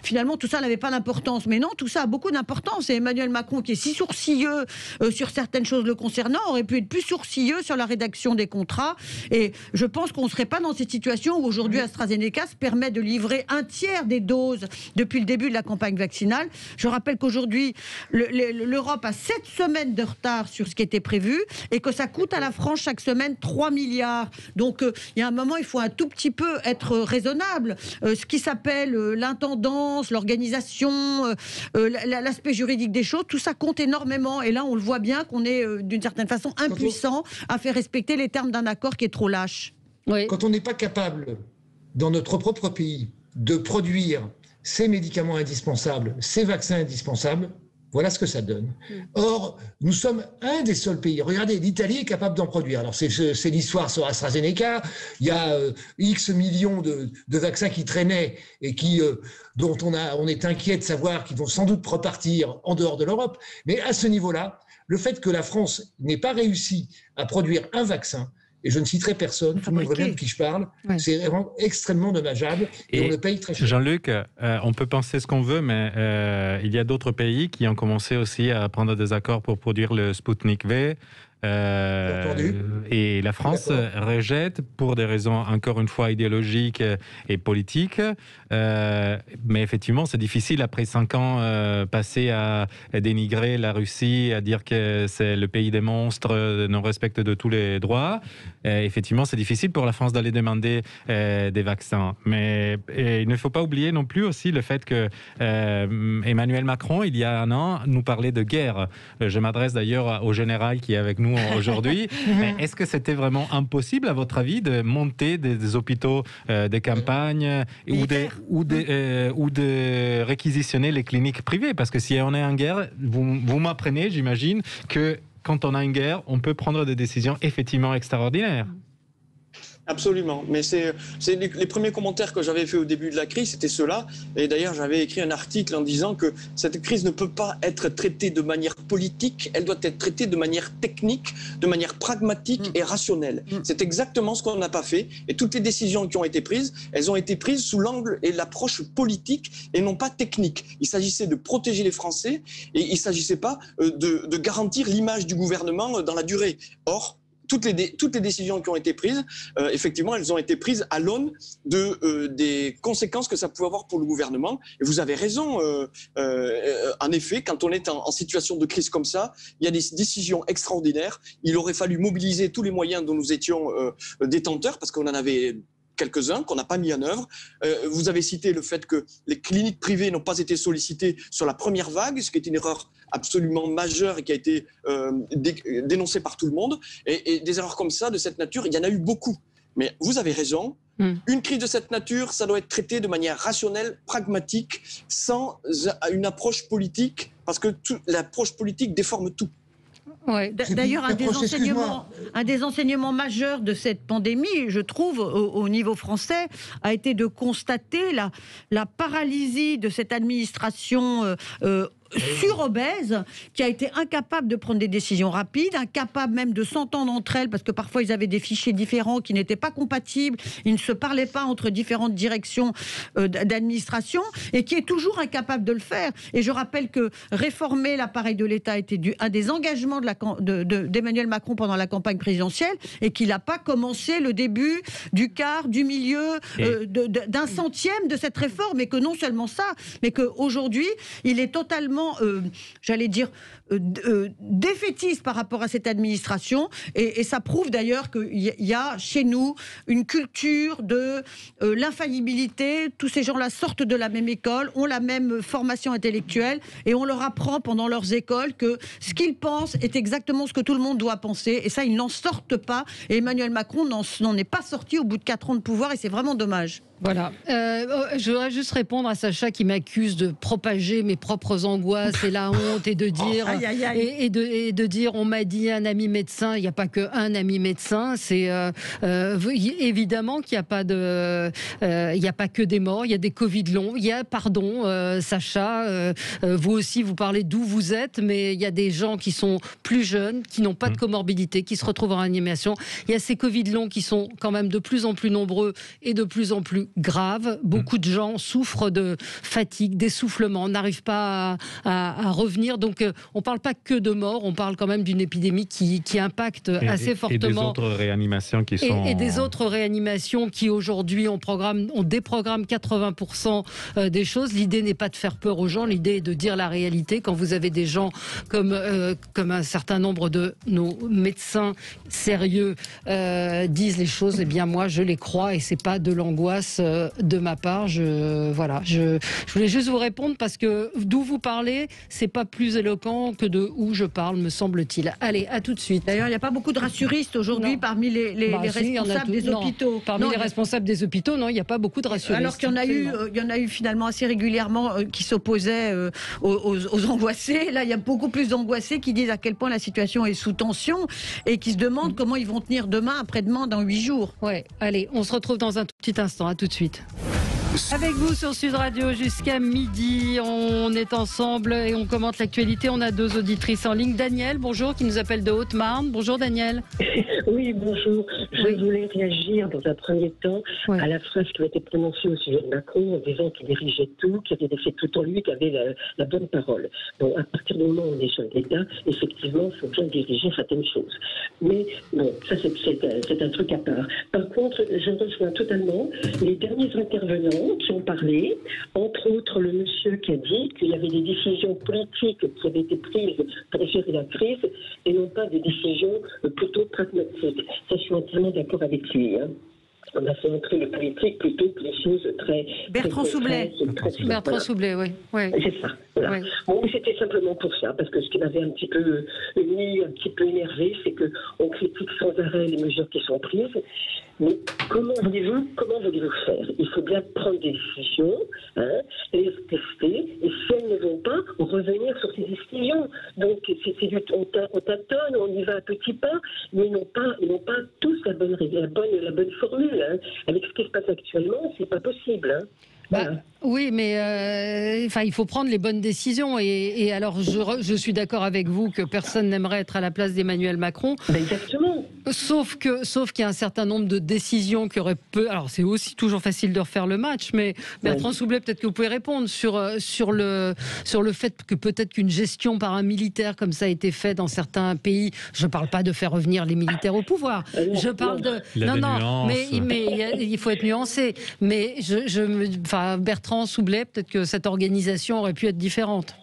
finalement tout ça n'avait pas d'importance. Mais non, tout ça a beaucoup d'importance et Emmanuel Macron, qui est si sourcilleux sur certaines choses le concernant, aurait pu être plus sourcilleux sur la rédaction des contrats. Et je pense qu'on ne serait pas dans cette situation où aujourd'hui AstraZeneca se permet de livrer un tiers des doses depuis le début de la campagne vaccinale. Je rappelle qu'aujourd'hui, l'Europe a 7 semaines de retard sur ce qui était prévu et que ça coûte à la France chaque semaine 3 milliards. Donc il y a un moment, il faut un tout petit peu être raisonnable. Ce qui s'appelle l'intendance, l'organisation, l'aspect juridique des choses, tout ça compte énormément. Et là, on le voit bien qu'on est d'une certaine façon impuissant à faire respecter les termes d'un accord qui est trop lâche. Quand on n'est pas capable, dans notre propre pays, de produire ces médicaments indispensables, ces vaccins indispensables, voilà ce que ça donne. Or, nous sommes un des seuls pays. Regardez, l'Italie est capable d'en produire. Alors, c'est l'histoire sur AstraZeneca. Il y a X millions de vaccins qui traînaient et dont on est inquiet de savoir qu'ils vont sans doute repartir en dehors de l'Europe. Mais à ce niveau-là, le fait que la France n'ait pas réussi à produire un vaccin, et je ne citerai personne, tout le monde voit bien de qui je parle, c'est vraiment extrêmement dommageable et on le paye très cher. Jean-Luc, on peut penser ce qu'on veut, mais il y a d'autres pays qui ont commencé aussi à prendre des accords pour produire le Sputnik V. Et la France rejette pour des raisons encore une fois idéologiques et politiques, mais effectivement c'est difficile après 5 ans passés à dénigrer la Russie, à dire que c'est le pays des monstres, non respecte de tous les droits. Effectivement c'est difficile pour la France d'aller demander des vaccins, mais il ne faut pas oublier non plus aussi le fait que Emmanuel Macron il y a 1 an nous parlait de guerre. Je m'adresse d'ailleurs au général qui est avec nous aujourd'hui. Est-ce que c'était vraiment impossible, à votre avis, de monter des hôpitaux de campagne ou de réquisitionner les cliniques privées? Parce que si on est en guerre, vous m'apprenez, j'imagine, que quand on a une guerre, on peut prendre des décisions effectivement extraordinaires. Absolument, mais c'est les premiers commentaires que j'avais fait au début de la crise, c'était ceux-là. Et d'ailleurs, j'avais écrit un article en disant que cette crise ne peut pas être traitée de manière politique, elle doit être traitée de manière technique, de manière pragmatique et rationnelle. C'est exactement ce qu'on n'a pas fait. Et toutes les décisions qui ont été prises, elles ont été prises sous l'angle et l'approche politique et non pas technique. Il s'agissait de protéger les Français et il ne s'agissait pas de garantir l'image du gouvernement dans la durée. Or, toutes les décisions qui ont été prises, effectivement, elles ont été prises à l'aune des conséquences que ça pouvait avoir pour le gouvernement. Et vous avez raison, en effet, quand on est en situation de crise comme ça, il y a des décisions extraordinaires. Il aurait fallu mobiliser tous les moyens dont nous étions détenteurs, parce qu'on en avait quelques-uns qu'on n'a pas mis en œuvre. Vous avez cité le fait que les cliniques privées n'ont pas été sollicitées sur la première vague, ce qui est une erreur absolument majeure et qui a été dénoncée par tout le monde. Et des erreurs comme ça, de cette nature, il y en a eu beaucoup. Mais vous avez raison, une crise de cette nature, ça doit être traité de manière rationnelle, pragmatique, sans une approche politique, parce que l'approche politique déforme tout. Ouais. D'ailleurs, un des enseignements majeurs de cette pandémie, je trouve, au niveau français, a été de constater la paralysie de cette administration surobèse, qui a été incapable de prendre des décisions rapides, incapable même de s'entendre entre elles, parce que parfois ils avaient des fichiers différents qui n'étaient pas compatibles, ils ne se parlaient pas entre différentes directions d'administration, et qui est toujours incapable de le faire. Et je rappelle que réformer l'appareil de l'État était un des engagements d'Emmanuel Macron pendant la campagne présidentielle, et qu'il n'a pas commencé le début du quart, du milieu, d'un centième de cette réforme, et que non seulement ça, mais qu'aujourd'hui, il est totalement j'allais dire, défaitiste par rapport à cette administration. Et ça prouve d'ailleurs qu'il y a chez nous une culture de l'infaillibilité. Tous ces gens-là sortent de la même école, ont la même formation intellectuelle, et on leur apprend pendant leurs écoles que ce qu'ils pensent est exactement ce que tout le monde doit penser. Et ça, ils n'en sortent pas. Et Emmanuel Macron n'en est pas sorti au bout de 4 ans de pouvoir, et c'est vraiment dommage. Voilà. Je voudrais juste répondre à Sacha qui m'accuse de propager mes propres angoisses et la honte, et de dire et de dire on m'a dit un ami médecin. Il n'y a pas qu'un ami médecin. C'est évidemment qu'il n'y a pas il n'y a pas que des morts. Il y a des Covid longs. Il y a, Sacha, vous aussi vous parlez d'où vous êtes, mais il y a des gens qui sont plus jeunes, qui n'ont pas de comorbidité, qui se retrouvent en réanimation. Il y a ces Covid longs qui sont quand même de plus en plus nombreux et de plus en plus grave. Beaucoup de gens souffrent de fatigue, d'essoufflement, n'arrivent pas à revenir. Donc, on ne parle pas que de mort, on parle quand même d'une épidémie qui impacte assez fortement. Et des autres réanimations qui sont... Et des autres réanimations qui, aujourd'hui, on déprogramme 80% des choses. L'idée n'est pas de faire peur aux gens, l'idée est de dire la réalité. Quand vous avez des gens comme un certain nombre de nos médecins sérieux disent les choses, eh bien moi, je les crois, et c'est pas de l'angoisse de ma part. Je voulais juste vous répondre, parce que d'où vous parlez, c'est pas plus éloquent que de où je parle, me semble-t-il. Allez, à tout de suite. D'ailleurs, il n'y a pas beaucoup de rassuristes aujourd'hui parmi les responsables des hôpitaux. Parmi les responsables des hôpitaux, non, il n'y a pas beaucoup de rassuristes. Alors qu'il y en a eu finalement assez régulièrement qui s'opposaient aux angoissés. Là, il y a beaucoup plus d'angoissés qui disent à quel point la situation est sous tension, et qui se demandent comment ils vont tenir demain, après-demain, dans 8 jours. Ouais, allez, on se retrouve dans un tout petit instant. À tout de suite. Avec vous sur Sud Radio jusqu'à midi, on est ensemble et on commente l'actualité. On a 2 auditrices en ligne. Daniel, bonjour, qui nous appelle de Haute-Marne. Bonjour Daniel. Oui, bonjour. Je voulais réagir dans un premier temps à la phrase qui a été prononcée au sujet de Macron, en disant qu'il dirigeait tout, qu'il avait fait tout en lui, qu'il avait la bonne parole. Bon, à partir du moment où on est chef d'État, effectivement, il faut bien diriger certaines choses. Mais bon, ça c'est un truc à part. Par contre, je rejoins totalement les derniers intervenants qui ont parlé, entre autres le monsieur qui a dit qu'il y avait des décisions politiques qui avaient été prises pour gérer la crise, et non pas des décisions plutôt pragmatiques. Ça, je suis entièrement d'accord avec lui. On a fait entrer le politique plutôt que les choses très... Bertrand Soublet. Bertrand Soublet, oui. C'est ça. Voilà. Oui. Bon, c'était simplement pour ça, parce que ce qui m'avait un petit peu énervé, c'est qu'on critique sans arrêt les mesures qui sont prises. Mais comment voulez-vous faire? Il faut bien prendre des décisions, les tester, et si elles ne vont pas, revenir sur ces décisions. Donc, on tâtonne, on y va à petits pas, mais ils n'ont pas tous la bonne formule. Avec ce qui se passe actuellement, c'est pas possible. Voilà. Oui, mais il faut prendre les bonnes décisions. Et alors, je suis d'accord avec vous que personne n'aimerait être à la place d'Emmanuel Macron. Exactement. Sauf qu'il y a un certain nombre de décisions qui auraient Alors, c'est aussi toujours facile de refaire le match, mais Bertrand Soubelet, peut-être que vous pouvez répondre sur le fait que peut-être qu'une gestion par un militaire, comme ça a été fait dans certains pays, je ne parle pas de faire revenir les militaires au pouvoir. Je parle de... mais il faut être nuancé. Mais Bertrand Soubelet, peut-être que cette organisation aurait pu être différente.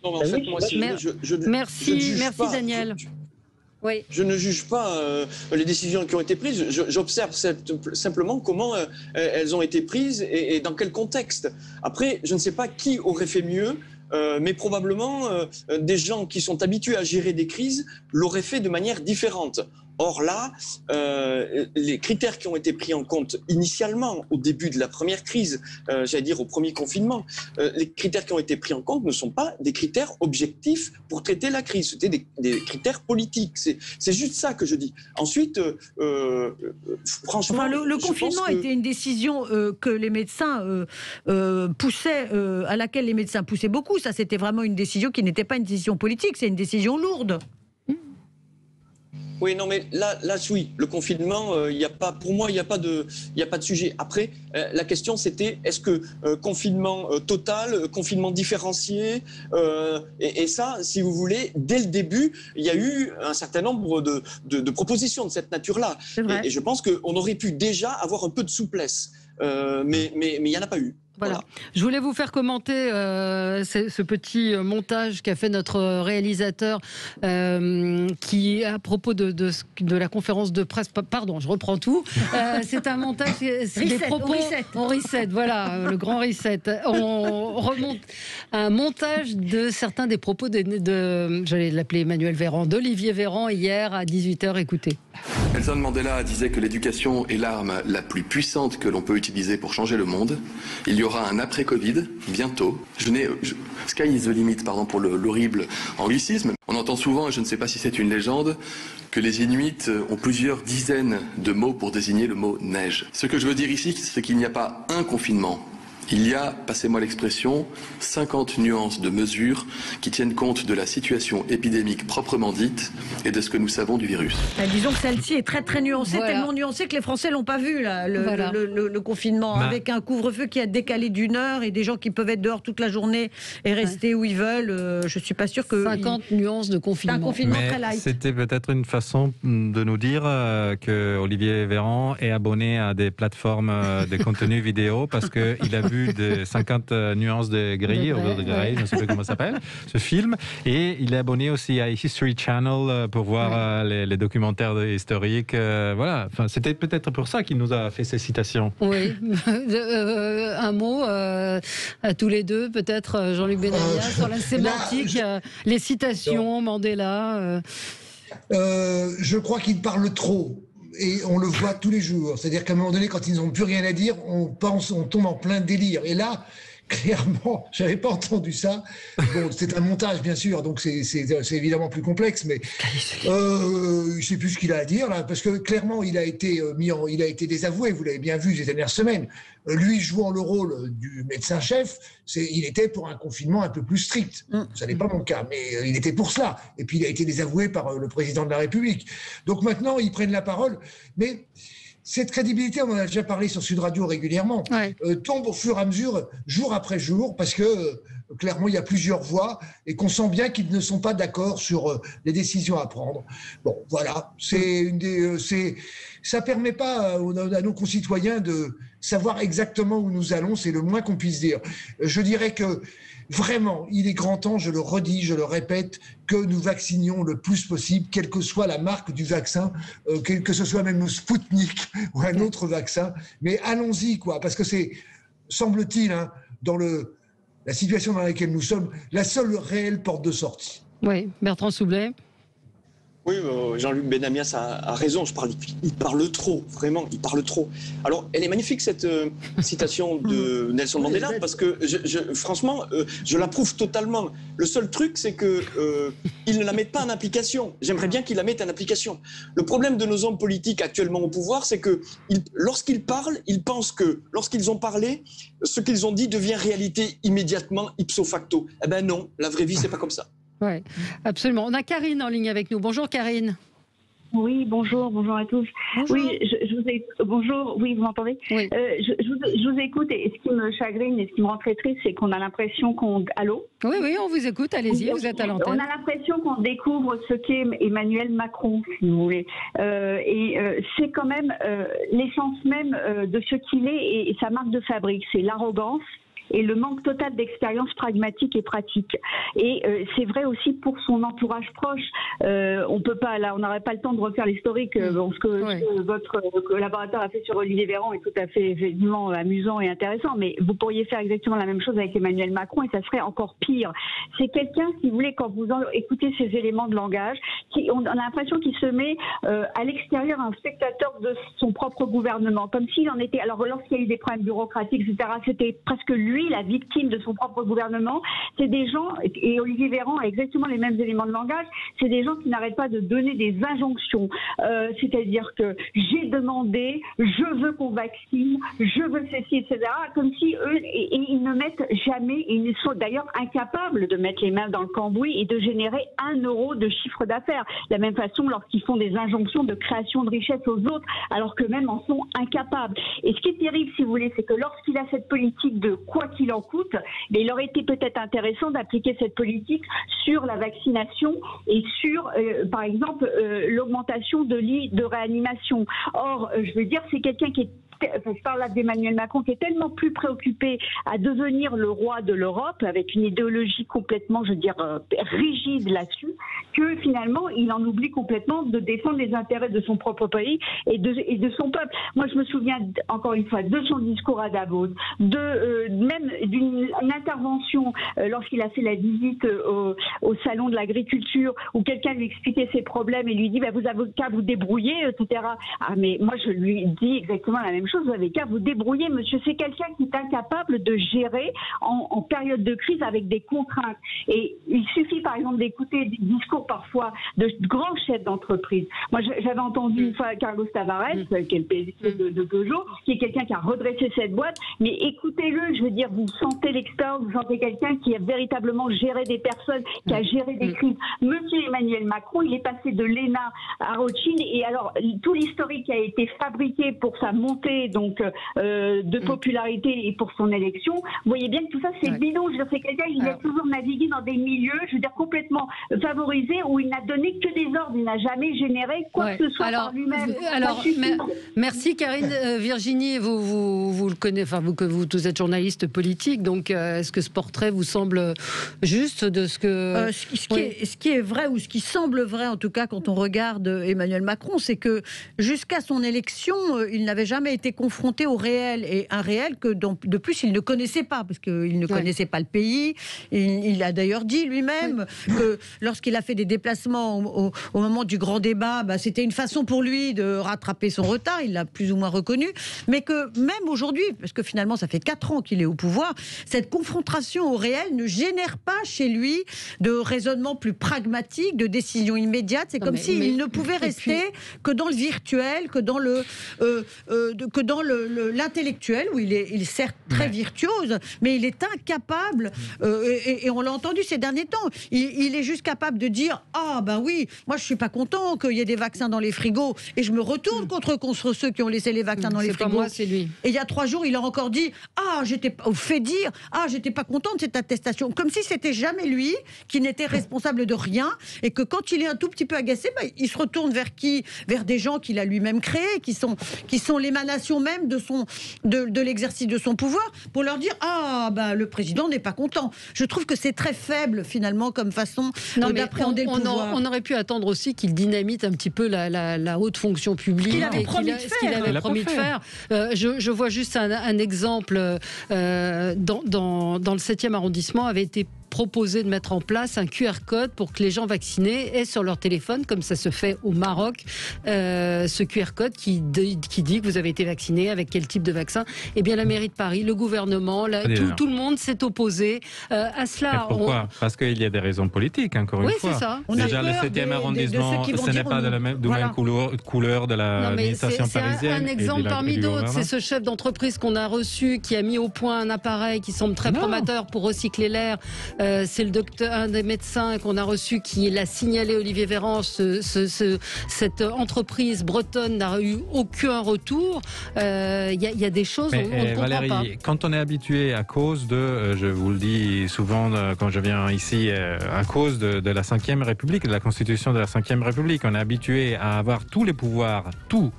Non, mais en fait, moi, merci Daniel. Oui. Je ne juge pas les décisions qui ont été prises. J'observe simplement comment elles ont été prises et dans quel contexte. Après, je ne sais pas qui aurait fait mieux. Mais probablement des gens qui sont habitués à gérer des crises l'auraient fait de manière différente. Or là, les critères qui ont été pris en compte initialement au début de la première crise, j'allais dire au premier confinement, les critères qui ont été pris en compte ne sont pas des critères objectifs pour traiter la crise, c'était des critères politiques. C'est juste ça que je dis. Ensuite, franchement... le confinement était une décision que les médecins poussaient, à laquelle les médecins poussaient beaucoup. Ça, c'était vraiment une décision qui n'était pas une décision politique, c'est une décision lourde. Oui, non, mais là, oui, le confinement, pour moi, il n'y a pas de sujet. Après, la question, c'était, est-ce que confinement total, confinement différencié, et ça, si vous voulez, dès le début, il y a eu un certain nombre de propositions de cette nature-là. Et je pense qu'on aurait pu déjà avoir un peu de souplesse, mais il n'y en a pas eu. Voilà. Je voulais vous faire commenter ce petit montage qu'a fait notre réalisateur qui, à propos de la conférence de presse, pardon, je reprends tout, c'est un montage, c'est des propos... On reset, voilà, le grand reset. On remonte un montage de certains des propos j'allais l'appeler Emmanuel Véran, d'Olivier Véran hier à 18h, écoutez. Nelson Mandela disait que l'éducation est l'arme la plus puissante que l'on peut utiliser pour changer le monde. Il y aura un après-Covid, bientôt. Sky is the limit, pardon pour l'horrible anglicisme. On entend souvent, et je ne sais pas si c'est une légende, que les Inuits ont plusieurs dizaines de mots pour désigner le mot neige. Ce que je veux dire ici, c'est qu'il n'y a pas un confinement. Il y a, passez-moi l'expression, 50 nuances de mesures qui tiennent compte de la situation épidémique proprement dite et de ce que nous savons du virus. Disons que celle-ci est très très nuancée, tellement nuancée que les Français l'ont pas vu là, le confinement, avec un couvre-feu qui a décalé d'1 heure et des gens qui peuvent être dehors toute la journée et rester où ils veulent. Je suis pas sûre que 50 nuances de confinement. Un confinement très light. C'était peut-être une façon de nous dire que Olivier Véran est abonné à des plateformes de contenu vidéo parce que il a vu de 50 nuances de gris, je ne sais plus comment ça s'appelle, ce film. Et il est abonné aussi à History Channel pour voir les documentaires historiques. Voilà, enfin, c'était peut-être pour ça qu'il nous a fait ces citations. Oui, un mot à tous les deux, peut-être Jean-Luc Benamia, sur la sémantique, les citations, Mandela. Je crois qu'il parle trop. Et on le voit tous les jours. C'est-à-dire qu'à un moment donné, quand ils n'ont plus rien à dire, on tombe en plein délire. Et là, clairement, j'avais pas entendu ça. Bon, c'est un montage, bien sûr, donc c'est évidemment plus complexe, mais je sais plus ce qu'il a à dire là, parce que clairement, il a été désavoué. Vous l'avez bien vu ces dernières semaines. Lui jouant le rôle du médecin-chef, il était pour un confinement un peu plus strict. Ça n'est pas mon cas, mais il était pour cela. Et puis il a été désavoué par le président de la République. Donc maintenant, ils prennent la parole, mais cette crédibilité, on en a déjà parlé sur Sud Radio régulièrement, tombe au fur et à mesure, jour après jour, parce que clairement, il y a plusieurs voix et qu'on sent bien qu'ils ne sont pas d'accord sur les décisions à prendre. Bon, voilà, ça permet pas à nos concitoyens de savoir exactement où nous allons, c'est le moins qu'on puisse dire. Je dirais que vraiment, il est grand temps, je le redis, je le répète, que nous vaccinions le plus possible, quelle que soit la marque du vaccin, que ce soit même le Spoutnik ou un autre vaccin. Mais allons-y, quoi, parce que c'est, semble-t-il, dans la situation dans laquelle nous sommes la seule réelle porte de sortie. Oui, Bertrand Soubelet. Oui, Jean-Luc Benamias a raison, il parle trop, vraiment, il parle trop. Alors, elle est magnifique cette citation de Nelson Mandela, parce que franchement, je l'approuve totalement. Le seul truc, c'est qu'il ne la met pas en application. J'aimerais bien qu'il la mette en application. Le problème de nos hommes politiques actuellement au pouvoir, c'est que lorsqu'ils parlent, ils pensent que lorsqu'ils ont parlé, ce qu'ils ont dit devient réalité immédiatement, ipso facto. Eh ben non, la vraie vie, c'est pas comme ça. Oui, absolument. On a Karine en ligne avec nous. Bonjour Karine. Oui, bonjour à tous. Bonjour. Oui, bonjour, oui, vous m'entendez? Oui. Je vous écoute et ce qui me chagrine et ce qui me rend très triste, c'est qu'on a l'impression qu'on... Allô? Oui, on vous écoute, allez-y, vous êtes à l'antenne. On a l'impression qu'on découvre ce qu'est Emmanuel Macron, si vous voulez. C'est quand même l'essence même de ce qu'il est et sa marque de fabrique, c'est l'arrogance et le manque total d'expérience pragmatique et pratique. Et c'est vrai aussi pour son entourage proche. On peut pas, là, on n'aurait pas le temps de refaire l'historique. Ce que votre collaborateur a fait sur Olivier Véran est tout à fait effectivement amusant et intéressant, mais vous pourriez faire exactement la même chose avec Emmanuel Macron et ça serait encore pire. C'est quelqu'un, si vous voulez, quand vous écoutez ces éléments de langage, on a l'impression qu'il se met à l'extérieur un spectateur de son propre gouvernement, comme s'il en était... Alors, lorsqu'il y a eu des problèmes bureaucratiques, etc., c'était presque lui la victime de son propre gouvernement. C'est des gens, et Olivier Véran a exactement les mêmes éléments de langage, c'est des gens qui n'arrêtent pas de donner des injonctions. C'est-à-dire que j'ai demandé, je veux qu'on vaccine, je veux ceci, etc. Comme si eux, et ils ne mettent jamais, et ils sont d'ailleurs incapables de mettre les mains dans le cambouis et de générer 1 euro de chiffre d'affaires. De la même façon, lorsqu'ils font des injonctions de création de richesse aux autres, alors qu'eux-mêmes en sont incapables. Et ce qui est terrible, si vous voulez, c'est que lorsqu'il a cette politique de quoi qu'il en coûte, mais il aurait été peut-être intéressant d'appliquer cette politique sur la vaccination et sur, par exemple, l'augmentation de lits de réanimation. Or, je veux dire, c'est quelqu'un qui est, je parle là d'Emmanuel Macron, qui est tellement plus préoccupé à devenir le roi de l'Europe, avec une idéologie complètement, je veux dire, rigide là-dessus, que finalement, il en oublie complètement de défendre les intérêts de son propre pays et de son peuple. Moi, je me souviens, encore une fois, de son discours à Davos, même d'une intervention lorsqu'il a fait la visite au salon de l'agriculture, où quelqu'un lui expliquait ses problèmes et lui dit vous avez qu'à vous débrouiller, etc. Ah, mais moi, je lui dis exactement la même chose, vous avez qu'à vous débrouiller, monsieur. C'est quelqu'un qui est incapable de gérer en période de crise avec des contraintes. Et il suffit, par exemple, d'écouter des discours parfois de grands chefs d'entreprise. Moi, j'avais entendu une fois Carlos Tavares, qui est le PDG de Peugeot, qui est quelqu'un qui a redressé cette boîte, mais écoutez-le, je veux dire, vous sentez l'expérience, vous sentez quelqu'un qui a véritablement géré des personnes, qui a géré des crises. Monsieur Emmanuel Macron, il est passé de l'ENA à Rothschild, et alors, tout l'historique a été fabriqué pour sa montée donc de popularité et pour son élection. Vous voyez bien que tout ça, c'est bidon. Je veux dire, c'est quelqu'un qui a toujours navigué dans des milieux, je veux dire, complètement favorisés, où il n'a donné que des ordres, il n'a jamais généré quoi que ce soit par lui-même. Alors, merci Karine. Virginie, vous le connaissez, enfin vous êtes journaliste politique, donc est-ce que ce portrait vous semble juste de ce que... Ce qui est vrai, ou ce qui semble vrai en tout cas quand on regarde Emmanuel Macron, c'est que jusqu'à son élection, il n'avait jamais été confronté au réel, et un réel que de plus il ne connaissait pas, parce qu'il ne connaissait pas le pays. Il a d'ailleurs dit lui-même que lorsqu'il a fait des déplacements au moment du grand débat, c'était une façon pour lui de rattraper son retard, il l'a plus ou moins reconnu, mais que même aujourd'hui, parce que finalement ça fait 4 ans qu'il est au pouvoir, cette confrontation au réel ne génère pas chez lui de raisonnement plus pragmatique, de décision immédiate. C'est comme s'il ne pouvait rester que dans le virtuel, que dans l'intellectuel, où il est certes très virtuose, mais il est incapable, et on l'a entendu ces derniers temps, il est juste capable de dire « Ah ben oui, moi je suis pas content qu'il y ait des vaccins dans les frigos, et je me retourne contre ceux qui ont laissé les vaccins dans les frigos. » C'est pas moi, c'est lui. Et il y a 3 jours, il a encore dit « Ah, j'étais pas content de cette attestation. » Comme si c'était jamais lui qui n'était responsable de rien, et que quand il est un tout petit peu agacé, il se retourne vers qui? Vers des gens qu'il a lui-même créés, qui sont l'émanation l'expression même de l'exercice de son pouvoir, pour leur dire le président n'est pas content. Je trouve que c'est très faible finalement comme façon d'appréhender le pouvoir. On aurait pu attendre aussi qu'il dynamite un petit peu la haute fonction publique. Ce qu'il avait promis de faire. Je vois juste un exemple dans le 7e arrondissement avait été proposé de mettre en place un QR code pour que les gens vaccinés aient sur leur téléphone, comme ça se fait au Maroc, ce QR code qui dit que vous avez été vacciné avec quel type de vaccin. Eh bien, la mairie de Paris, le gouvernement, tout le monde s'est opposé à cela. Et pourquoi ? Parce qu'il y a des raisons politiques, encore une fois. Oui, c'est ça. Déjà, le 7e arrondissement, ce n'est pas de la même couleur de l'administration parisienne. C'est un exemple parmi d'autres. C'est ce chef d'entreprise qu'on a reçu, qui a mis au point un appareil qui semble très prometteur pour recycler l'air. C'est un des médecins qu'on a reçu qui l'a signalé, Olivier Véran. Cette entreprise bretonne n'a eu aucun retour. Il y a des choses on ne comprend Valérie, pas. Quand on est habitué à cause de, je vous le dis souvent quand je viens ici, à cause de la 5e République, de la Constitution de la 5e République, on est habitué à avoir tous les pouvoirs, tous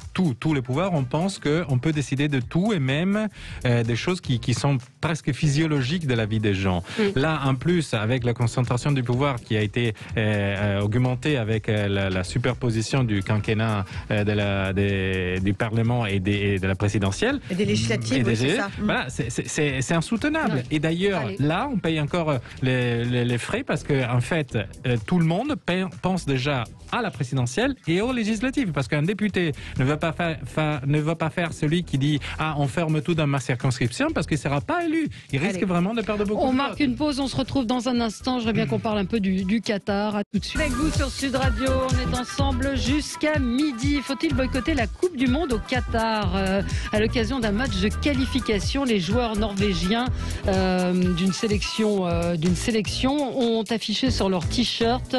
les pouvoirs, on pense qu'on peut décider de tout et même des choses qui sont presque physiologiques de la vie des gens. Là, en plus, avec la concentration du pouvoir qui a été augmentée avec la superposition du quinquennat du Parlement et de la présidentielle. Et des législatives, c'est ça. Voilà, c'est insoutenable. Ouais. Et d'ailleurs, là, on paye encore les frais parce que, en fait, tout le monde pense déjà à la présidentielle et aux législatives. Parce qu'un député ne va pas faire celui qui dit « Ah, on ferme tout dans ma circonscription » parce qu'il ne sera pas élu. Il risque vraiment de perdre beaucoup de votes. On marque une pause, on se retrouve dans un instant. J'aimerais bien qu'on parle un peu du Qatar. À tout de suite. Avec vous sur Sud Radio, on est ensemble jusqu'à midi. Faut-il boycotter la Coupe du Monde au Qatar à l'occasion d'un match de qualification? Les joueurs norvégiens d'une sélection ont affiché sur leur t-shirt,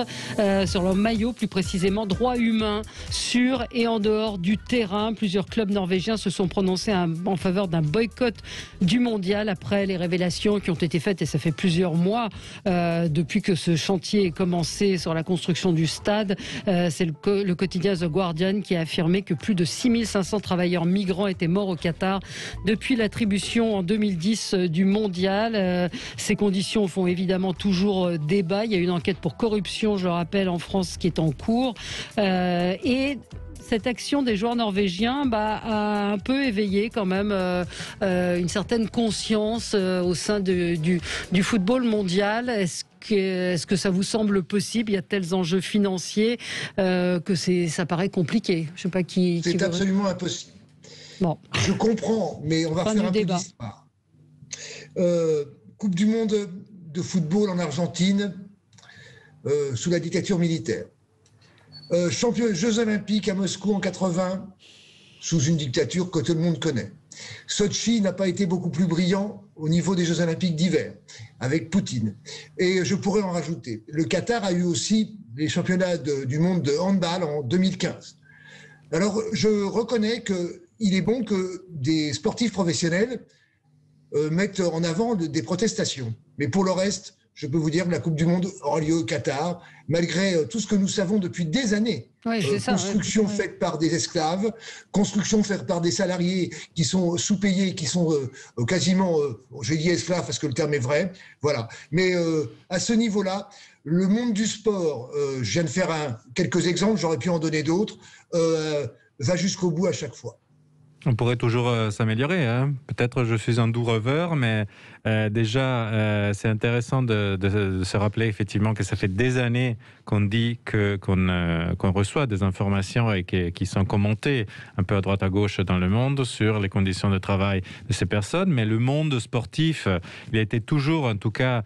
sur leur maillot plus précisément, droits humains sur et en dehors du terrain. Plusieurs clubs norvégiens se sont prononcés en faveur d'un boycott du mondial après les révélations qui ont été faites, et ça fait plusieurs mois depuis que ce chantier est commencé sur la construction du stade. C'est le quotidien The Guardian qui a affirmé que plus de 6500 travailleurs migrants étaient morts au Qatar depuis l'attribution en 2010 du mondial. Ces conditions font évidemment toujours débat. Il y a une enquête pour corruption, je le rappelle, en France qui est en cours. Et cette action des joueurs norvégiens a un peu éveillé quand même une certaine conscience au sein du football mondial. Est-ce que ça vous semble possible? Il y a tels enjeux financiers que ça paraît compliqué. Je sais pas qui. C'est absolument impossible. Bon. Je comprends, mais on va faire un peu d'histoire. Coupe du monde de football en Argentine sous la dictature militaire. Champion Jeux Olympiques à Moscou en 80 sous une dictature que tout le monde connaît. Sochi n'a pas été beaucoup plus brillant au niveau des Jeux Olympiques d'hiver, avec Poutine. Et je pourrais en rajouter. Le Qatar a eu aussi les championnats du monde de handball en 2015. Alors, je reconnais qu'il est bon que des sportifs professionnels mettent en avant des protestations. Mais pour le reste, je peux vous dire que la Coupe du Monde aura lieu au Qatar, malgré tout ce que nous savons depuis des années. Oui, construction faite par des esclaves, construction faite par des salariés qui sont sous-payés, qui sont quasiment, j'ai dit esclaves parce que le terme est vrai, voilà. Mais à ce niveau-là, le monde du sport, je viens de faire quelques exemples, j'aurais pu en donner d'autres, va jusqu'au bout à chaque fois. On pourrait toujours s'améliorer. Hein. Peut-être je suis un doux rêveur, mais déjà, c'est intéressant de se rappeler effectivement que ça fait des années qu'on dit qu'on reçoit des informations et qui sont commentées un peu à droite à gauche dans le monde sur les conditions de travail de ces personnes. Mais le monde sportif, il a été toujours, en tout cas,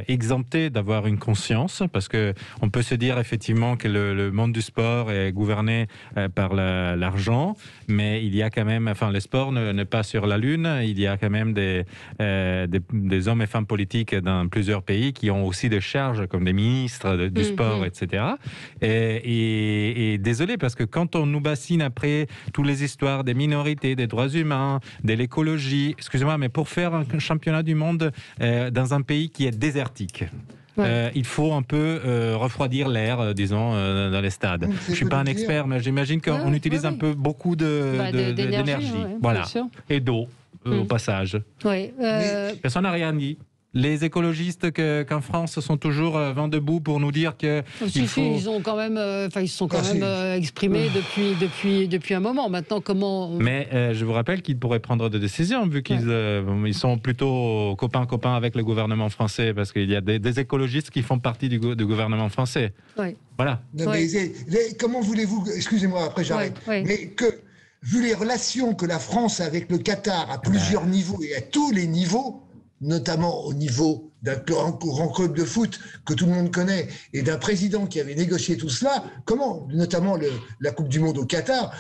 exempté d'avoir une conscience, parce qu'on peut se dire effectivement que le monde du sport est gouverné par l'argent, mais il y a quand même, enfin, le sport n'est pas sur la Lune, il y a quand même des des hommes et femmes politiques dans plusieurs pays qui ont aussi des charges comme des ministres du sport, etc. Et désolé, parce que quand on nous bassine après toutes les histoires des minorités, des droits humains, de l'écologie, excusez-moi, mais pour faire un championnat du monde dans un pays qui est désertique, il faut un peu refroidir l'air, disons, dans les stades. Je ne suis pas un expert, mais j'imagine qu'on utilise un peu beaucoup d'énergie. Voilà. Et d'eau, au passage. Personne n'a rien dit. Les écologistes qu'en France sont toujours vent debout pour nous dire que ils ont quand même, ils se sont quand même exprimés depuis un moment. Maintenant, comment Mais je vous rappelle qu'ils pourraient prendre des décisions vu qu'ils sont plutôt copains avec le gouvernement français, parce qu'il y a des écologistes qui font partie du gouvernement français. Voilà. Non, mais comment voulez-vous, excusez-moi, après j'arrête, mais que vu les relations que la France a avec le Qatar à plusieurs niveaux et à tous les niveaux, notamment au niveau d'un grand club de foot que tout le monde connaît et d'un président qui avait négocié tout cela, comment, notamment la Coupe du Monde au Qatar,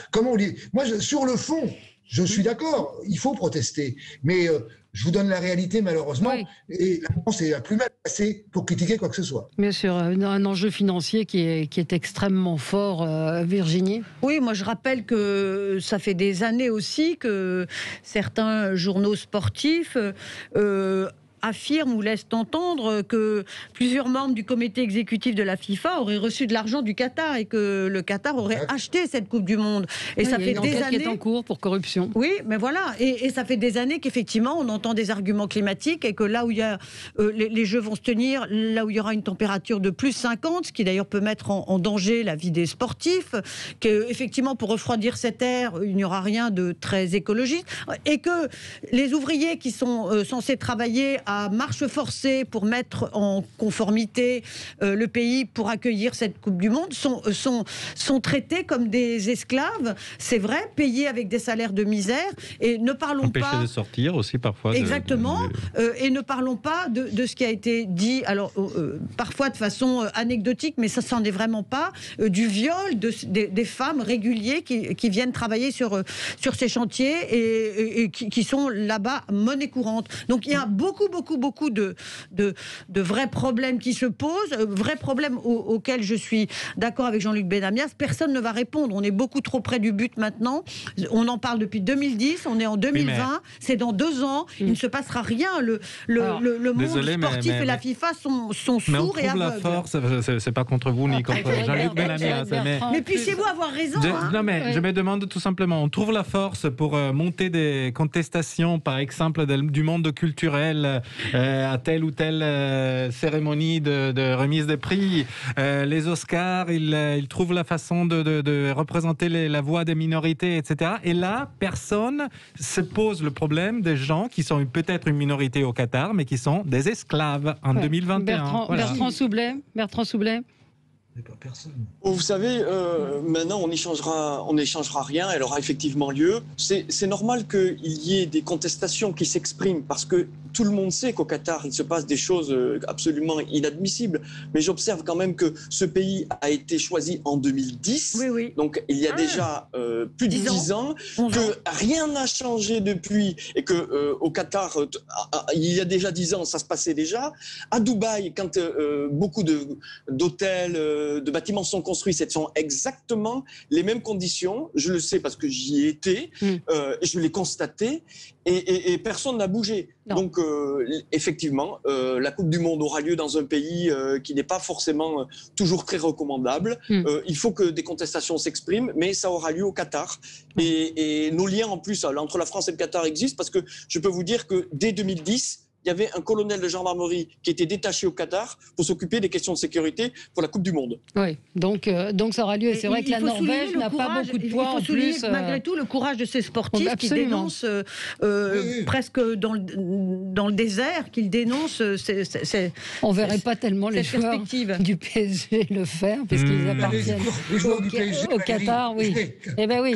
moi, sur le fond, je suis d'accord, il faut protester, mais je vous donne la réalité malheureusement, et la France est la plus mal placée pour critiquer quoi que ce soit. Bien sûr, un enjeu financier qui est extrêmement fort, Virginie. Oui, moi je rappelle que ça fait des années aussi que certains journaux sportifs affirment ou laissent entendre que plusieurs membres du comité exécutif de la FIFA auraient reçu de l'argent du Qatar et que le Qatar aurait acheté cette Coupe du Monde. Et ça fait des années qui est en cours pour corruption. Oui, mais voilà. Et ça fait des années qu'effectivement on entend des arguments climatiques et que là où il y a les Jeux vont se tenir, là où il y aura une température de plus 50, ce qui d'ailleurs peut mettre en danger la vie des sportifs, qu'effectivement pour refroidir cet air, il n'y aura rien de très écologiste, et que les ouvriers qui sont censés travailler à marche forcée pour mettre en conformité le pays pour accueillir cette Coupe du Monde sont traités comme des esclaves, c'est vrai, payés avec des salaires de misère, et ne parlons empêchés pas... de sortir aussi parfois. Exactement, et ne parlons pas de ce qui a été dit, alors parfois de façon anecdotique, mais ça s'en est vraiment pas, du viol des femmes réguliers qui viennent travailler sur ces chantiers et qui sont là-bas monnaie courante. Donc il y a beaucoup de vrais problèmes qui se posent, vrais problèmes auxquels je suis d'accord avec Jean-Luc Benamias. Personne ne va répondre. On est beaucoup trop près du but maintenant. On en parle depuis 2010, on est en 2020, c'est dans 2 ans, il ne se passera rien. Le monde sportif et la FIFA sont sourds et aveugles. Mais on trouve la force, c'est pas contre vous ni contre Jean-Luc Benamias. Mais puissiez-vous avoir raison. Non mais je me demande tout simplement, on trouve la force pour monter des contestations, par exemple du monde culturel, à telle ou telle cérémonie de remise des prix. Les Oscars, ils trouvent la façon de représenter la voix des minorités, etc. Et là, personne se pose le problème des gens qui sont peut-être une minorité au Qatar, mais qui sont des esclaves en 2021. Bertrand Soublet. Personne. Vous savez, maintenant on n'échangera rien, elle aura effectivement lieu. C'est normal qu'il y ait des contestations qui s'expriment parce que tout le monde sait qu'au Qatar il se passe des choses absolument inadmissibles. Mais j'observe quand même que ce pays a été choisi en 2010, donc il y a déjà plus de 10 ans, que rien n'a changé depuis et que au Qatar il y a déjà 10 ans ça se passait déjà. À Dubaï, quand beaucoup d'hôtels, de bâtiments sont construits, ce sont exactement les mêmes conditions. Je le sais parce que j'y ai été, et je l'ai constaté, et personne n'a bougé. Non. Donc, effectivement, la Coupe du Monde aura lieu dans un pays qui n'est pas forcément toujours très recommandable. Il faut que des contestations s'expriment, mais ça aura lieu au Qatar. Et nos liens, en plus, entre la France et le Qatar existent, parce que je peux vous dire que dès 2010, il y avait un colonel de gendarmerie qui était détaché au Qatar pour s'occuper des questions de sécurité pour la Coupe du Monde. Oui, donc ça aura lieu. Et c'est vrai que la Norvège n'a pas beaucoup de poids en plus. Malgré tout, le courage de ces sportifs qui dénoncent presque dans le désert, qu'ils dénoncent. On ne verrait pas tellement les joueurs du PSG le faire, puisqu'ils appartiennent au Qatar. Oui. Eh bien oui,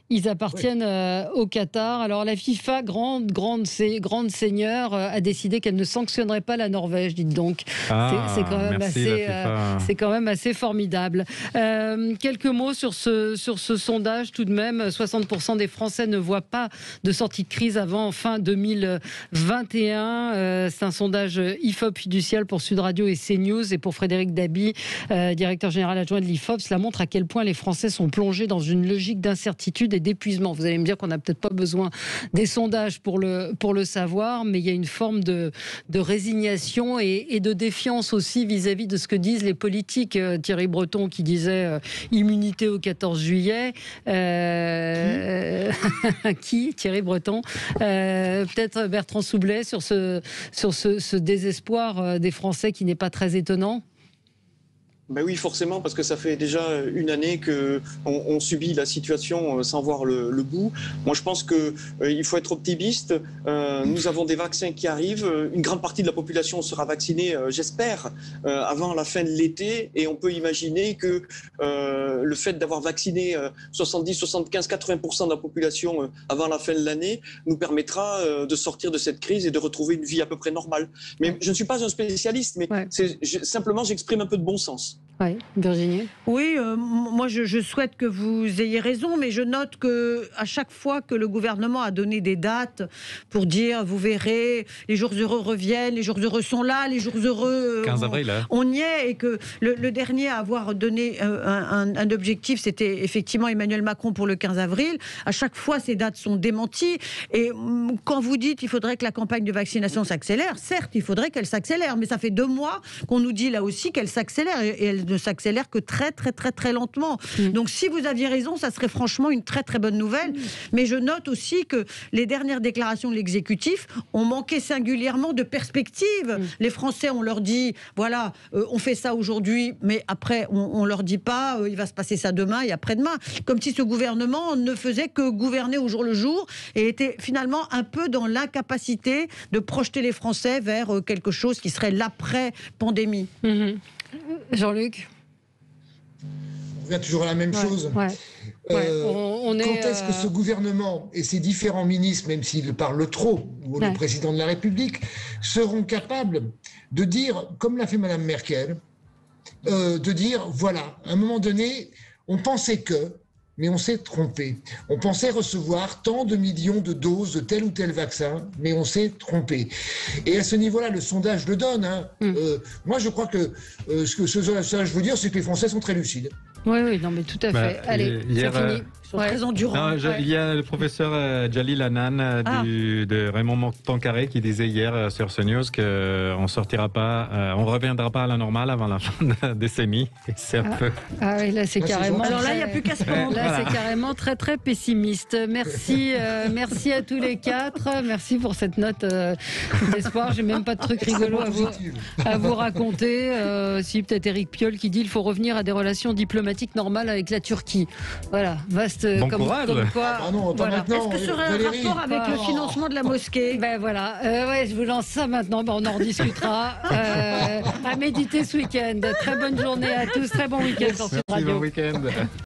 ils appartiennent au Qatar. Alors la FIFA, grande seigneur, d'ailleurs, a décidé qu'elle ne sanctionnerait pas la Norvège, dites donc. C'est quand même assez formidable. Quelques mots sur ce sondage tout de même. 60% des Français ne voient pas de sortie de crise avant fin 2021. C'est un sondage IFOP fiducial pour Sud Radio et CNews. Et pour Frédéric Dabi, directeur général adjoint de l'IFOP, cela montre à quel point les Français sont plongés dans une logique d'incertitude et d'épuisement. Vous allez me dire qu'on n'a peut-être pas besoin des sondages pour le savoir, mais il y a une forme de résignation et de défiance aussi vis-à-vis de ce que disent les politiques. Thierry Breton qui disait immunité au 14 juillet. Qui Thierry Breton. Peut-être Bertrand Soubelet sur ce désespoir des Français qui n'est pas très étonnant. Ben oui, forcément, parce que ça fait déjà une année qu'on subit la situation sans voir le bout. Moi, je pense qu'il faut être optimiste. Nous avons des vaccins qui arrivent. Une grande partie de la population sera vaccinée, j'espère, avant la fin de l'été. Et on peut imaginer que le fait d'avoir vacciné 70, 75, 80% de la population avant la fin de l'année nous permettra de sortir de cette crise et de retrouver une vie à peu près normale. Mais je ne suis pas un spécialiste, mais simplement, j'exprime un peu de bon sens. Oui, Virginie. Oui, moi je souhaite que vous ayez raison, mais je note que à chaque fois que le gouvernement a donné des dates pour dire, vous verrez, les jours heureux reviennent, les jours heureux sont là, les jours heureux, 15 avril, on y est, et que le dernier à avoir donné un objectif, c'était effectivement Emmanuel Macron pour le 15 avril. À chaque fois, ces dates sont démenties. Et quand vous dites qu'il faudrait que la campagne de vaccination s'accélère, certes, il faudrait qu'elle s'accélère, mais ça fait 2 mois qu'on nous dit là aussi qu'elle s'accélère, et elle ne s'accélère que très très très très lentement. Donc si vous aviez raison, ça serait franchement une très très bonne nouvelle. Mais je note aussi que les dernières déclarations de l'exécutif ont manqué singulièrement de perspective. Les Français, on leur dit, voilà, on fait ça aujourd'hui, mais après on leur dit pas, il va se passer ça demain et après-demain. Comme si ce gouvernement ne faisait que gouverner au jour le jour et était finalement un peu dans l'incapacité de projeter les Français vers quelque chose qui serait l'après-pandémie. Jean-Luc. On revient toujours à la même chose. Quand est-ce que ce gouvernement et ses différents ministres, même s'ils parlent trop, ou le président de la République, seront capables de dire, comme l'a fait Mme Merkel, de dire, voilà, à un moment donné, on pensait que, mais on s'est trompé. On pensait recevoir tant de millions de doses de tel ou tel vaccin, mais on s'est trompé. Et à ce niveau-là, le sondage le donne. Moi, je crois que ce que ce sondage veut dire, c'est que les Français sont très lucides. Oui, non, mais tout à fait. Allez, c'est fini. Très endurant. Il y a le professeur Jalil Hanan de Raymond Poincaré qui disait hier sur CNews qu'on sortira pas, on reviendra pas à la normale avant la fin de la décennie. C'est un peu. Ah oui, là c'est carrément. Alors là, il n'y a plus qu'à se prendre. Là, c'est carrément très très pessimiste. Merci, merci à tous les 4. Merci pour cette note d'espoir. J'ai même pas de truc rigolo à vous raconter. Si peut-être Éric Piolle qui dit il faut revenir à des relations diplomatiques normales avec la Turquie. Voilà, vaste. Bon courage. Comme quoi, voilà. Est-ce que ce serait un rapport avec le financement de la mosquée? Ben voilà, je vous lance ça maintenant, on en rediscutera. À méditer ce week-end. Très bonne journée à tous, très bon week-end sur Sud Radio. Bon week-end.